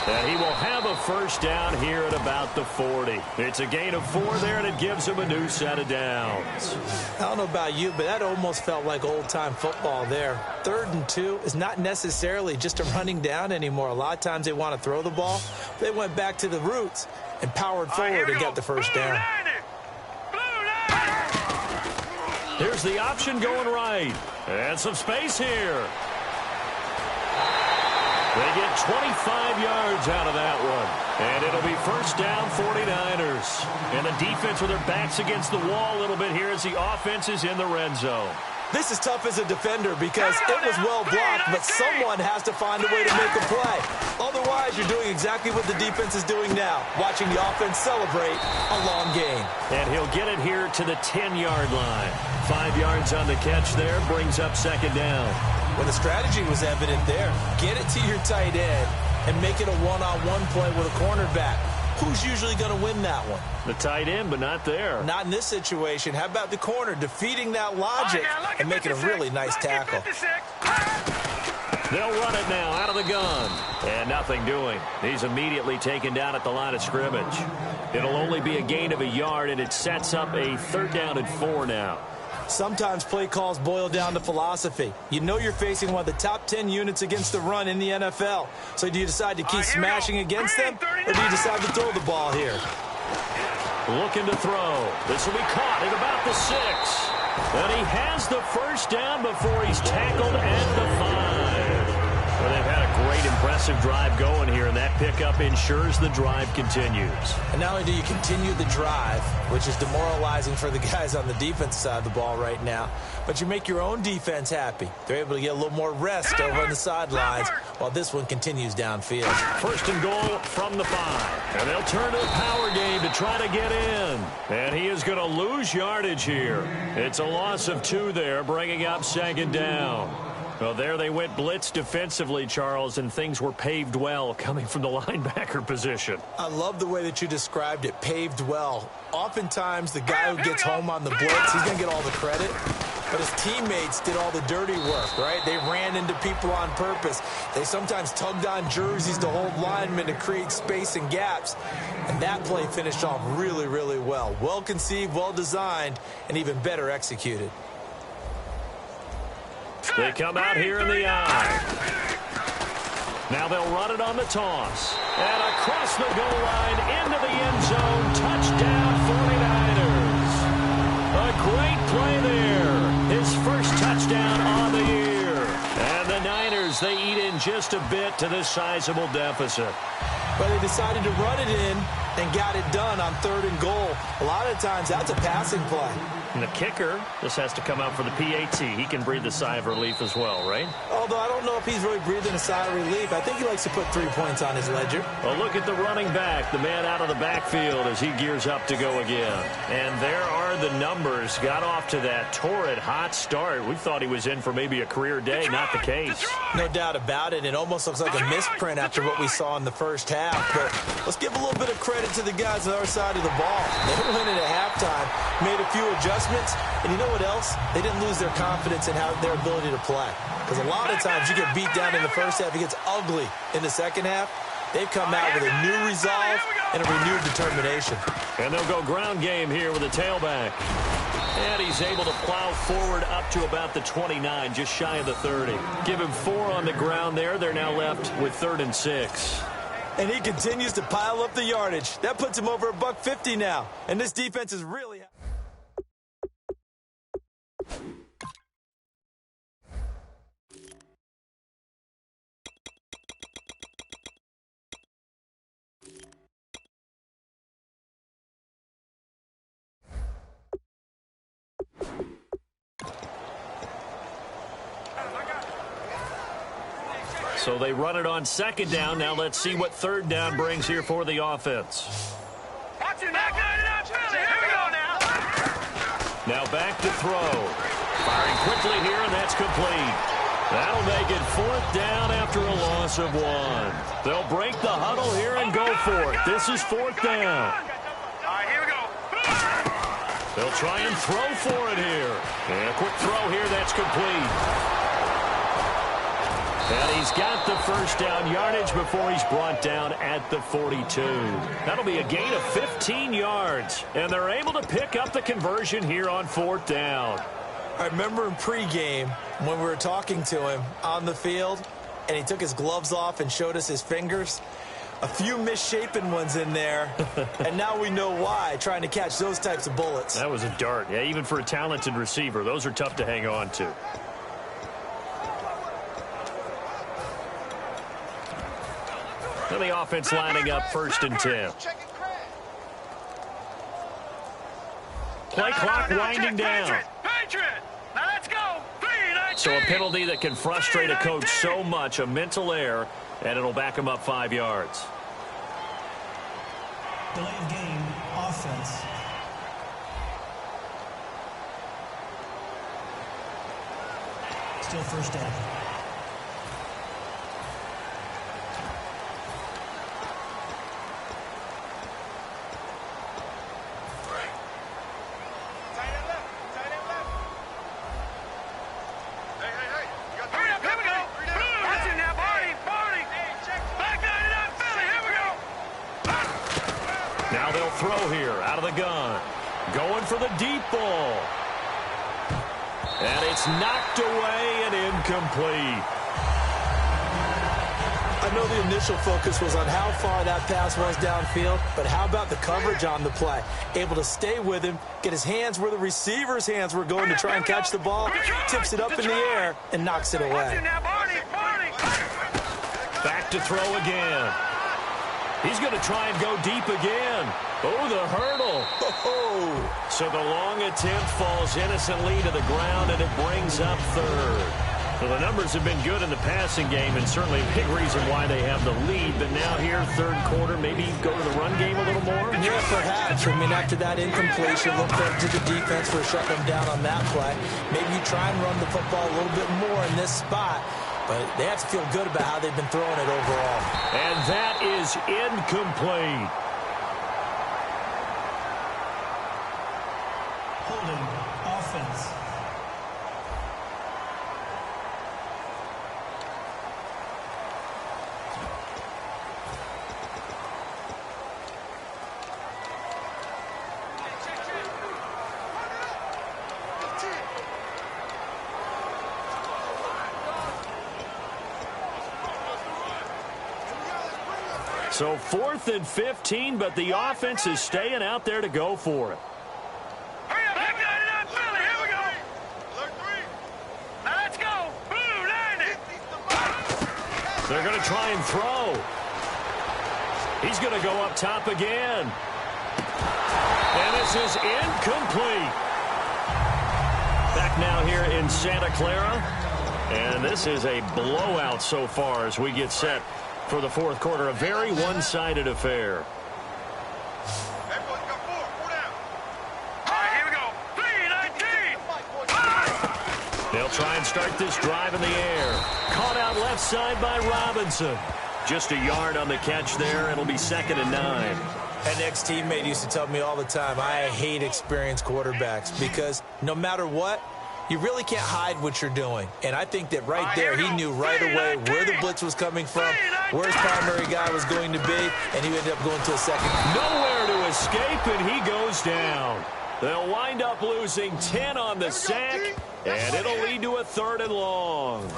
And he will have a first down here at about the 40. It's a gain of 4 there, and it gives him a new set of downs. I don't know about you, but that almost felt like old-time football there. 3rd and 2 is not necessarily just a running down anymore. A lot of times they want to throw the ball. They went back to the roots and powered forward and got the first down. Here's the option going right. And some space here. They get 25 yards out of that one. And it'll be first down 49ers. And the defense with their backs against the wall a little bit here as the offense is in the red zone. This is tough as a defender because it was well blocked, but someone has to find a way to make a play. Otherwise, you're doing exactly what the defense is doing now, watching the offense celebrate a long gain. And he'll get it here to the 10-yard line. 5 yards on the catch there, brings up second down. Well, the strategy was evident there. Get it to your tight end and make it a one-on-one play with a cornerback. Who's usually going to win that one? The tight end, but not there. Not in this situation. How about the corner defeating that logic and making a really nice tackle? They'll run it now out of the gun. And nothing doing. He's immediately taken down at the line of scrimmage. It'll only be a gain of a yard, and it sets up a 3rd down and 4 now. Sometimes play calls boil down to philosophy. You know you're facing one of the top 10 units against the run in the NFL. So do you decide to keep smashing against them, or do you decide to throw the ball here? Looking to throw. This will be caught at about the 6. And he has the first down before he's tackled at the 5. Well, they've had a great, impressive drive going here, and that pickup ensures the drive continues. And not only do you continue the drive, which is demoralizing for the guys on the defense side of the ball right now, but you make your own defense happy. They're able to get a little more rest over on the sidelines while this one continues downfield. 1st and goal from the 5. And they'll turn to the power game to try to get in. And he is going to lose yardage here. It's a loss of 2 there, bringing up 2nd down. Well, there they went blitz defensively, Charles, and things were paved well coming from the linebacker position. I love the way that you described it, paved well. Oftentimes, the guy who gets home on the blitz, he's going to get all the credit. But his teammates did all the dirty work, right? They ran into people on purpose. They sometimes tugged on jerseys to hold linemen to create space and gaps. And that play finished off really, really well. Well conceived, well designed, and even better executed. They come out here in the eye. Now they'll run it on the toss. And across the goal line into the end zone. Touchdown 49ers. A great play there. His first touchdown on the year. And the Niners, they eat in just a bit to this sizable deficit. But they decided to run it in and got it done on 3rd and goal. A lot of times, that's a passing play. And the kicker, this has to come out for the PAT. He can breathe a sigh of relief as well, right? Although I don't know if he's really breathing a sigh of relief. I think he likes to put 3 points on his ledger. Well, look at the running back, the man out of the backfield as he gears up to go again. And there are the numbers. Got off to that torrid, hot start. We thought he was in for maybe a career day. Not the case. No doubt about it. It almost looks like a misprint after what we saw in the first half. But let's give a little bit of credit to the guys on our side of the ball. They went in at halftime, made a few adjustments, and you know what else? They didn't lose their confidence in their ability to play. Because a lot of times you get beat down in the first half, it gets ugly in the second half. They've come out with a new resolve and a renewed determination. And they'll go ground game here with a tailback. And he's able to plow forward up to about the 29, just shy of the 30. Give him 4 on the ground there. They're now left with 3rd and 6. And he continues to pile up the yardage. That puts him over $150 now. And this defense is really... So they run it on 2nd down. Now let's see what 3rd down brings here for the offense. Now back to throw. Firing quickly here, and that's complete. That'll make it 4th down after a loss of 1. They'll break the huddle here and go for it. This is 4th down. Here we go. They'll try and throw for it here. And a quick throw here, that's complete. And he's got the 1st down yardage before he's brought down at the 42. That'll be a gain of 15 yards. And they're able to pick up the conversion here on 4th down. I remember in pregame when we were talking to him on the field, and he took his gloves off and showed us his fingers. A few misshapen ones in there, and now we know why, trying to catch those types of bullets. That was a dart. Yeah, even for a talented receiver, those are tough to hang on to. And the offense lining up 1st and 10. Play clock winding down. Now let's go. So a penalty that can frustrate a coach so much, a mental error, and it'll back him up 5 yards. Delay of game, offense. Still 1st down. Now they'll throw here out of the gun. Going for the deep ball. And it's knocked away and incomplete. I know the initial focus was on how far that pass was downfield, but how about the coverage on the play? Able to stay with him, get his hands where the receiver's hands were going to try and catch the ball, tips it up in the air, and knocks it away. Back to throw again. He's going to try and go deep again. Oh, the hurdle. Oh. So the long attempt falls innocently to the ground, and it brings up 3rd. Well, the numbers have been good in the passing game, and certainly a big reason why they have the lead. But now here, 3rd quarter, maybe go to the run game a little more? Yeah, perhaps. I mean, after that incompletion, look to the defense for shutting them down on that play. Maybe you try and run the football a little bit more in this spot. But they have to feel good about how they've been throwing it overall. And that is incomplete. Holding, offense. So 4th and 15, but the offense is staying out there to go for it. Hurry up, back line it up, Philly. Here we go. Alert 3. Now let's go. Blue, line it. They're going to try and throw. He's going to go up top again. And this is incomplete. Back now here in Santa Clara. And this is a blowout so far as we get set for the fourth quarter. A very one-sided affair. They'll try and start this drive in the air. Caught out left side by Robinson. Just a yard on the catch there. It'll be 2nd and 9. An ex-teammate used to tell me all the time, I hate experienced quarterbacks because no matter what, you really can't hide what you're doing. And I think that right there, he knew right away where the blitz was coming from, where his primary guy was going to be, and he ended up going to a second. Nowhere to escape, and he goes down. They'll wind up losing 10 on the sack, and it'll lead to a 3rd and long.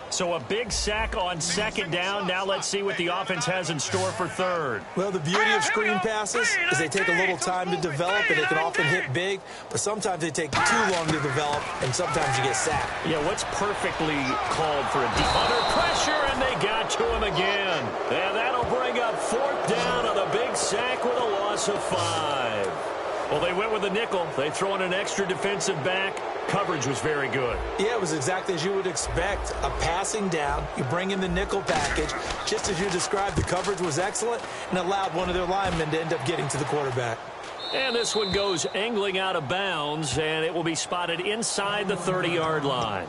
So a big sack on 2nd down. Now let's see what the offense has in store for 3rd. Well, the beauty of screen passes is they take a little time to develop, and they can often hit big, but sometimes they take too long to develop, and sometimes you get sacked. Yeah, what's perfectly called for a deep under pressure, and they got to him again. And that'll bring up 4th down on the big sack with a loss of 5. Well, they went with a nickel. They throw in an extra defensive back. Coverage was very good. Yeah, it was exactly as you would expect. A passing down, you bring in the nickel package. Just as you described, the coverage was excellent and allowed one of their linemen to end up getting to the quarterback. And this one goes angling out of bounds, and it will be spotted inside the 30-yard line.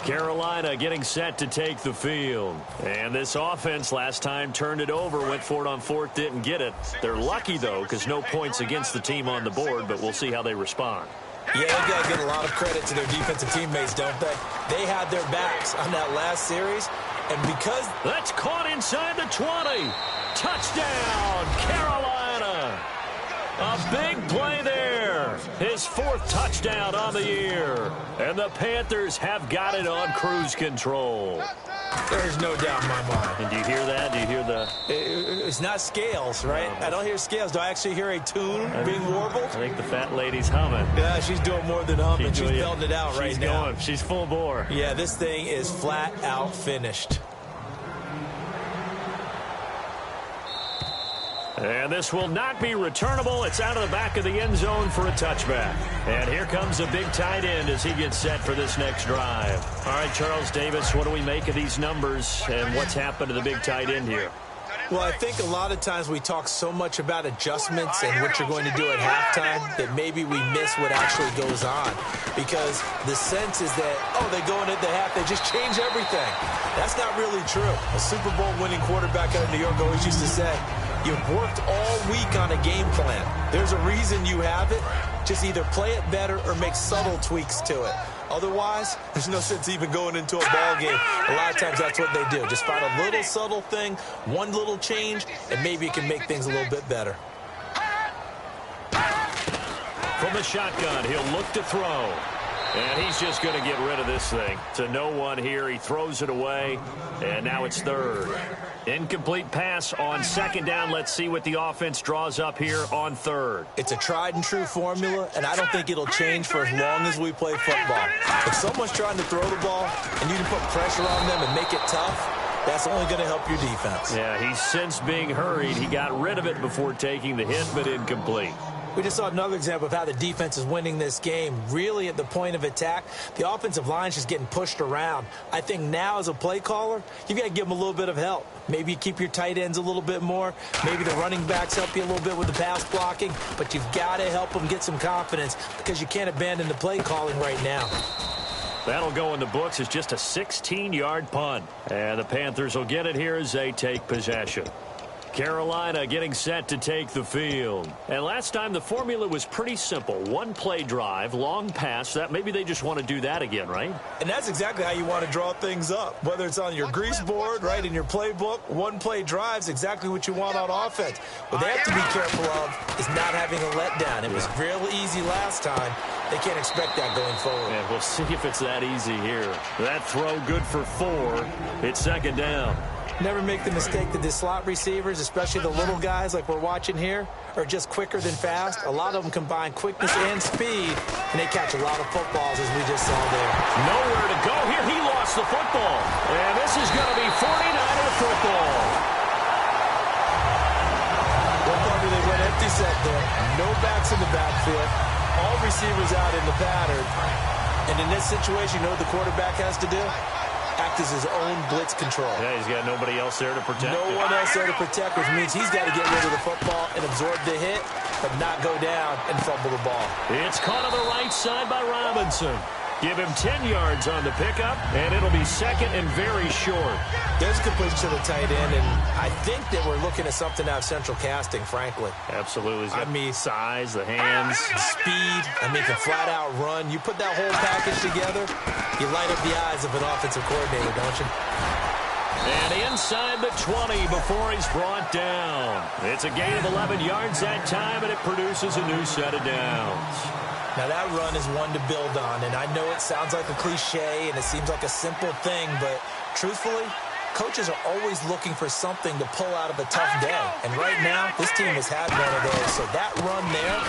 Carolina getting set to take the field. And this offense last time turned it over, went for it on 4th, didn't get it. They're lucky, though, because no points against the team on the board, but we'll see how they respond. Yeah, they got to give a lot of credit to their defensive teammates, don't they? They had their backs on that last series, and because... That's caught inside the 20. Touchdown, Carolina. A big play there. His 4th touchdown on the year. And the Panthers have got it on cruise control. There's no doubt in my mind. And do you hear that? Do you hear the... It's not scales, right? I don't hear scales. Do I actually hear a tune being warbled? I think the fat lady's humming. Yeah, she's doing more than humming. She's belting it out right now. She's full bore. Yeah, this thing is flat out finished. And this will not be returnable. It's out of the back of the end zone for a touchback. And here comes a big tight end as he gets set for this next drive. All right, Charles Davis, what do we make of these numbers and what's happened to the big tight end here? Well, I think a lot of times we talk so much about adjustments and what you're going to do at halftime that maybe we miss what actually goes on. Because the sense is that, oh, they go in at the half, they just change everything. That's not really true. A Super Bowl winning quarterback out of New York always used to say, you've worked all week on a game plan. There's a reason you have it. Just either play it better or make subtle tweaks to it. Otherwise, there's no sense even going into a ball game. A lot of times that's what they do. Just find a little subtle thing, one little change, and maybe it can make things a little bit better. From the shotgun, he'll look to throw. And he's just going to get rid of this thing. To no one here. He throws it away. And now it's 3rd. Incomplete pass on 2nd down. Let's see what the offense draws up here on 3rd. It's a tried and true formula, and I don't think it'll change for as long as we play football. If someone's trying to throw the ball and you can put pressure on them and make it tough, that's only going to help your defense. Yeah, he's since being hurried. He got rid of it before taking the hit, but incomplete. We just saw another example of how the defense is winning this game. Really at the point of attack, the offensive line's just getting pushed around. I think now as a play caller, you've got to give them a little bit of help. Maybe you keep your tight ends a little bit more. Maybe the running backs help you a little bit with the pass blocking. But you've got to help them get some confidence because you can't abandon the play calling right now. That'll go in the books as just a 16-yard punt. And the Panthers will get it here as they take possession. Carolina getting set to take the field. And last time the formula was pretty simple. One play drive, long pass. That maybe they just want to do that again, right? And that's exactly how you want to draw things up. Whether it's on your grease board, right, in your playbook, one play drive's exactly what you want on offense. What they have to be careful of is not having a letdown. It was real easy last time. They can't expect that going forward. And we'll see if it's that easy here. That throw good for 4. It's 2nd down. Never make the mistake that the slot receivers, especially the little guys like we're watching here, are just quicker than fast. A lot of them combine quickness and speed, and they catch a lot of footballs, as we just saw there. Nowhere to go here. He lost the football. And this is going to be 49er football. you said there. No backs in the backfield. All receivers out in the pattern. And in this situation, you know what the quarterback has to do? Act as his own blitz control. Yeah, he's got nobody else there to protect No him. one else there to protect, which means he's got to get rid of the football and absorb the hit, but not go down and fumble the ball. It's caught on the right side by Robinson. Give him 10 yards on the pickup, and it'll be second and very short. There's a good push to the tight end, and I think that we're looking at something out of central casting, frankly. Absolutely. I mean, size, the hands. speed, can flat out run. You put that whole package together, you light up the eyes of an offensive coordinator, don't you? And inside the 20 before he's brought down. It's a gain of 11 yards that time, and it produces a new set of downs. Now, that run is one to build on, and I know it sounds like a cliche, and it seems like a simple thing, but truthfully, coaches are always looking for something to pull out of a tough day. And right now, this team has had one of those. So that run there,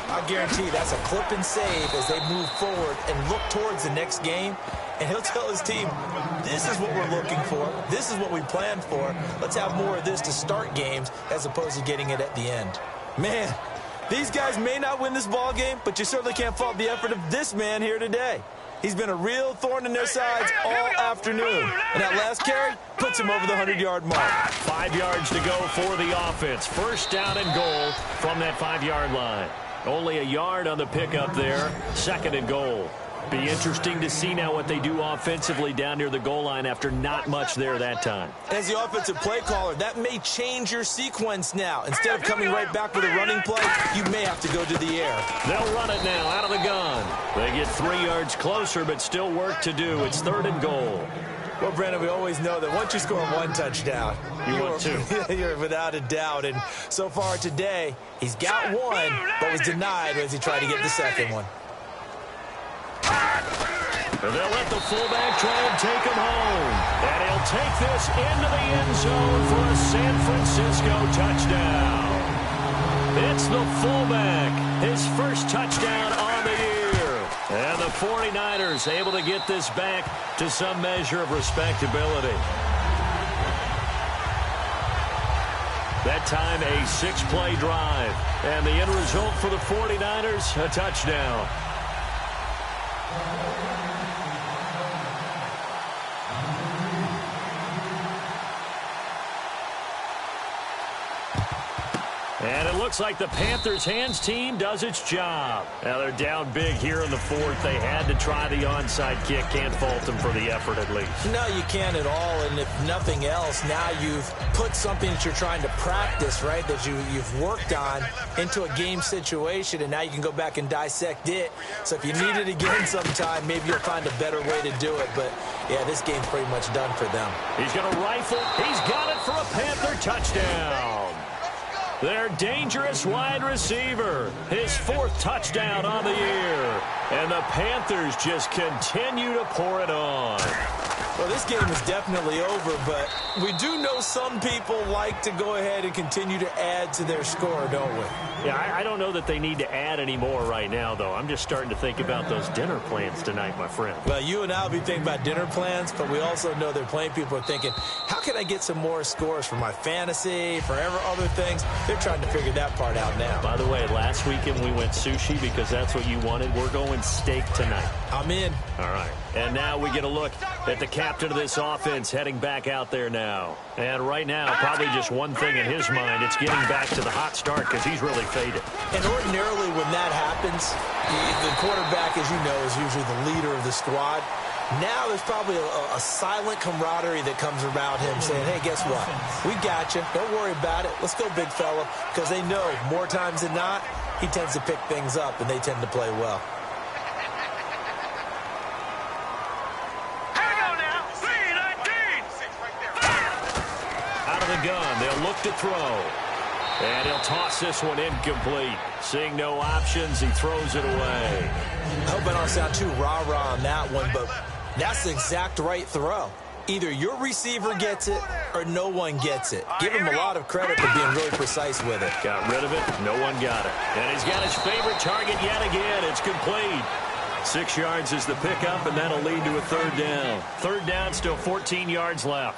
I guarantee that's a clip and save as they move forward and look towards the next game. And he'll tell his team, this is what we're looking for. This is what we planned for. Let's have more of this to start games as opposed to getting it at the end. Man, these guys may not win this ball game, but you certainly can't fault the effort of this man here today. He's been a real thorn in their sides all afternoon. And that last carry puts him over the 100-yard mark. 5 yards to go for the offense. First down and goal from that 5-yard line. Only a yard on the pickup there. Second and goal. Be interesting to see now what they do offensively down near the goal line after not much there that time. As the offensive play caller, that may change your sequence now. Instead of coming right back with a running play, you may have to go to the air. They'll run it now out of the gun. They get 3 yards closer, but still work to do. It's third and goal. Well, Brandon, we always know that once you score one touchdown, want two. You're without a doubt. And so far today, he's got one, but was denied as he tried to get the second one. And they'll let the fullback try and take him home. And he'll take this into the end zone for a San Francisco touchdown. It's the fullback, his first touchdown on the year. And the 49ers able to get this back to some measure of respectability. That time a 6-play drive. And the end result for the 49ers, a touchdown. And it looks like the Panthers' hands team does its job. Now they're down big here in the fourth. They had to try the onside kick. Can't fault them for the effort at least. No, you can't at all. And if nothing else, now you've put something that you're trying to practice, right, that you've worked on into a game situation, and now you can go back and dissect it. So if you need it again sometime, maybe you'll find a better way to do it. But, yeah, this game's pretty much done for them. He's going to rifle. He's got it for a Panther touchdown. Their dangerous wide receiver, his 4th touchdown on the year. And the Panthers just continue to pour it on. Well, this game is definitely over, but we do know some people like to go ahead and continue to add to their score, don't we? Yeah, I don't know that they need to add any more right now, though. I'm just starting to think about those dinner plans tonight, my friend. Well, you and I will be thinking about dinner plans, but we also know there are plenty of people are thinking, how can I get some more scores for my fantasy, for other things? They're trying to figure that part out now. By the way, last weekend we went sushi because that's what you wanted. We're going steak tonight. I'm in. All right. And now we get a look at the captain of this offense heading back out there now. And right now, probably just one thing in his mind. It's getting back to the hot start because he's really faded. And ordinarily when that happens, the quarterback, as you know, is usually the leader of the squad. Now there's probably a silent camaraderie that comes around him saying, hey, guess what? We got you. Don't worry about it. Let's go, big fella. Because they know more times than not, he tends to pick things up, and they tend to play well. The gun. They'll look to throw. And he'll toss this one incomplete. Seeing no options, he throws it away. I hope I don't sound too rah-rah on that one, but that's the exact right throw. Either your receiver gets it or no one gets it. Give him a lot of credit for being really precise with it. Got rid of it. No one got it. And he's got his favorite target yet again. It's complete. 6 yards is the pickup, and that'll lead to a third down. Third down, still 14 yards left.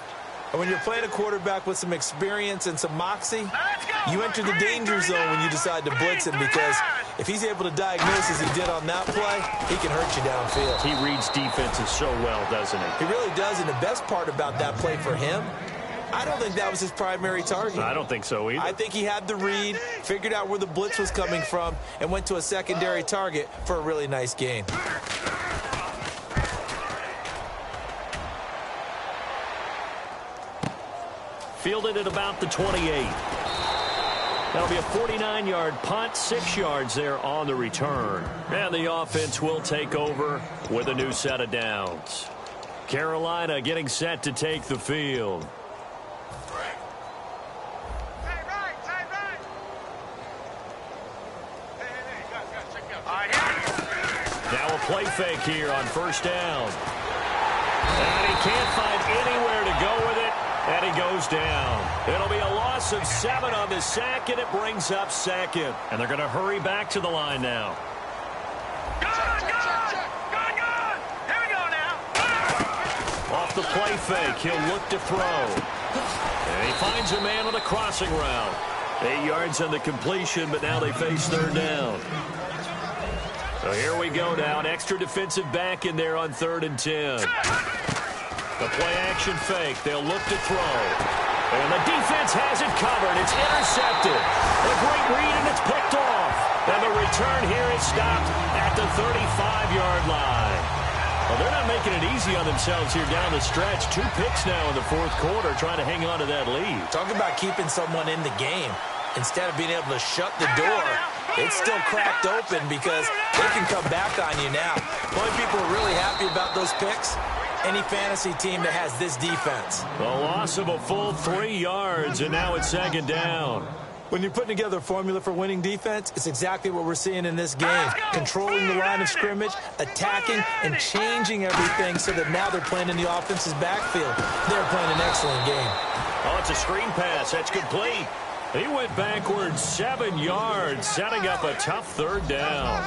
And when you're playing a quarterback with some experience and some moxie, You enter the danger zone when you decide to blitz him, because if he's able to diagnose as he did on that play, he can hurt you downfield. He reads defenses so well, doesn't he? He really does, and the best part about that play for him, I don't think that was his primary target. I don't think so either. I think he had the read, figured out where the blitz was coming from, and went to a secondary target for a really nice gain. Fielded at about the 28. That'll be a 49-yard punt, 6 yards there on the return. And the offense will take over with a new set of downs. Carolina getting set to take the field. Now a play fake here on first down. And he can't find anywhere to go with it. And he goes down. It'll be a loss of 7 on the sack, and it brings up second. And they're going to hurry back to the line now. Good! Here we go now. Off the play fake, he'll look to throw. And he finds a man on the crossing route. 8 yards on the completion, but now they face third down. So here we go now. An extra defensive back in there on 3rd and 10. The play-action fake. They'll look to throw. And the defense has it covered. It's intercepted. A great read, and it's picked off. And the return here is stopped at the 35-yard line. Well, they're not making it easy on themselves here down the stretch. 2 picks now in the 4th quarter, trying to hang on to that lead. Talk about keeping someone in the game. Instead of being able to shut the door, it's still cracked open because they can come back on you now. The only people are really happy about those picks, any fantasy team that has this defense. The loss of a full 3 yards, and now it's 2nd down. When you're putting together a formula for winning defense, it's exactly what we're seeing in this game. Controlling the line of scrimmage, attacking, and changing everything so that now they're playing in the offense's backfield. They're playing an excellent game. Oh, it's a screen pass. That's complete. He went backwards 7 yards, setting up a tough 3rd down.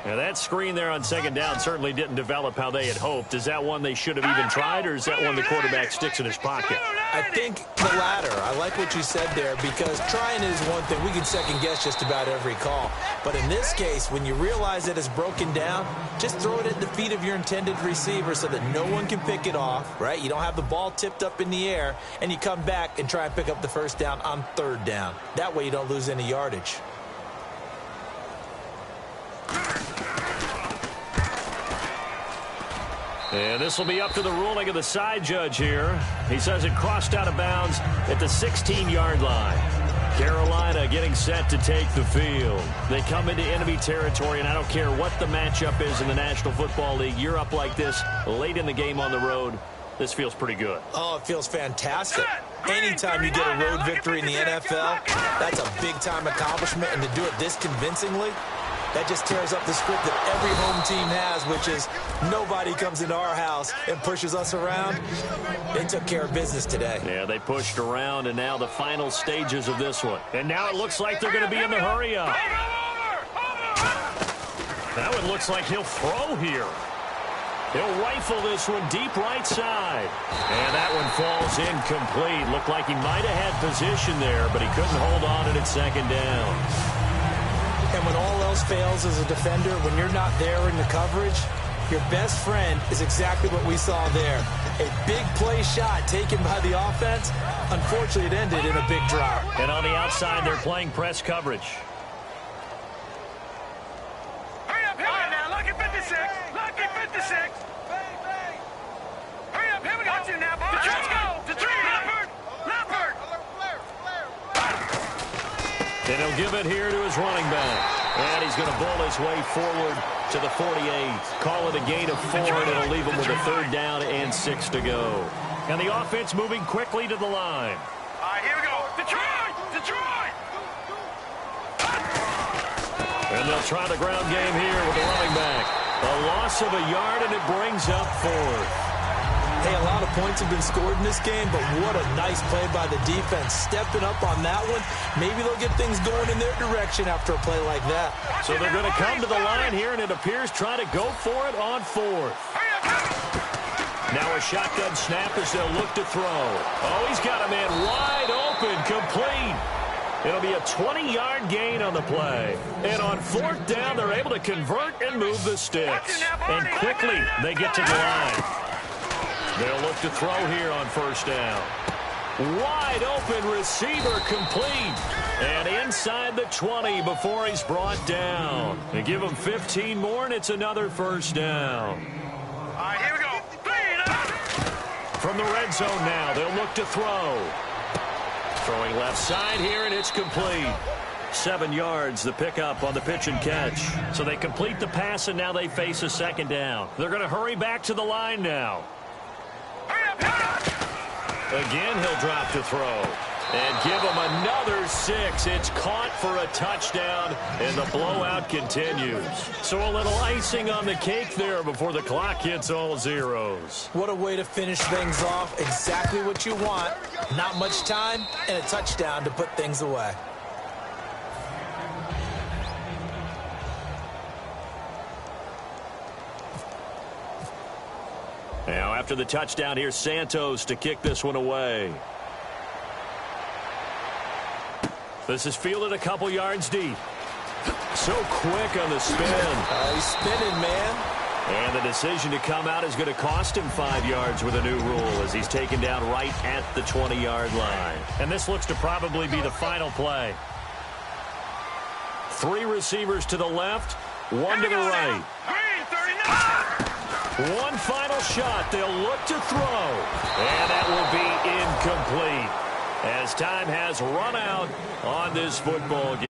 Now, that screen there on 2nd down certainly didn't develop how they had hoped. Is that one they should have even tried, or is that one the quarterback sticks in his pocket? I think the latter. I like what you said there, because trying is one thing. We can second-guess just about every call. But in this case, when you realize that it's broken down, just throw it at the feet of your intended receiver so that no one can pick it off, right? You don't have the ball tipped up in the air, and you come back and try and pick up the 1st down on 3rd down. That way you don't lose any yardage. And this will be up to the ruling of the side judge here. He says it crossed out of bounds at the 16-yard line. Carolina getting set to take the field. They come into enemy territory, and I don't care what the matchup is in the National Football League. You're up like this late in the game on the road. This feels pretty good. Oh, it feels fantastic. Anytime you get a road victory in the NFL, that's a big-time accomplishment, and to do it this convincingly, that just tears up the script that every home team has, which is nobody comes into our house and pushes us around. They took care of business today. Yeah, they pushed around, and now the final stages of this one. And now it looks like they're going to be in the hurry-up. Now it looks like he'll throw here. He'll rifle this one deep right side. And that one falls incomplete. Looked like he might have had position there, but he couldn't hold on it at 2nd down. And when all else fails as a defender, when you're not there in the coverage, your best friend is exactly what we saw there. A big play shot taken by the offense. Unfortunately, it ended in a big drop. And on the outside, they're playing press coverage. Hurry up now. Lucky 56. Lucky 56. Hurry up. Here we go. Watch it now, boys. Let's go. To 3. Leopard. And he'll give it here to his running back. And he's going to bowl his way forward to the 48. Call it a gain of 4, and it'll leave him with a 3rd down and 6 to go. And the offense moving quickly to the line. All right, here we go. Detroit! And they'll try the ground game here with the running back. A loss of a yard, and it brings up 4th. Hey, a lot of points have been scored in this game, but what a nice play by the defense. Stepping up on that one, maybe they'll get things going in their direction after a play like that. So they're going to come to the line here, and it appears trying to go for it on 4th. Now a shotgun snap as they'll look to throw. Oh, he's got a man wide open, complete. It'll be a 20-yard gain on the play. And on fourth down, they're able to convert and move the sticks. And quickly, they get to the line. They'll look to throw here on first down. Wide open receiver complete. And inside the 20 before he's brought down. They give him 15 more, and it's another first down. All right, here we go. From the red zone now, they'll look to throw. Throwing left side here, and it's complete. 7 yards, the pickup on the pitch and catch. So they complete the pass, and now they face a second down. They're going to hurry back to the line now. Again, he'll drop to throw. And give him another 6. It's caught for a touchdown, and the blowout continues. So a little icing on the cake there before the clock hits all zeros. What a way to finish things off. Exactly what you want. Not much time and a touchdown to put things away. Now, after the touchdown, here's Santos to kick this one away. This is fielded a couple yards deep. So quick on the spin. He's spinning, man. And the decision to come out is going to cost him 5 yards with a new rule as he's taken down right at the 20-yard line. And this looks to probably be the final play. 3 receivers to the left, 1 to the right. One final shot. They'll look to throw. And that will be incomplete as time has run out on this football game.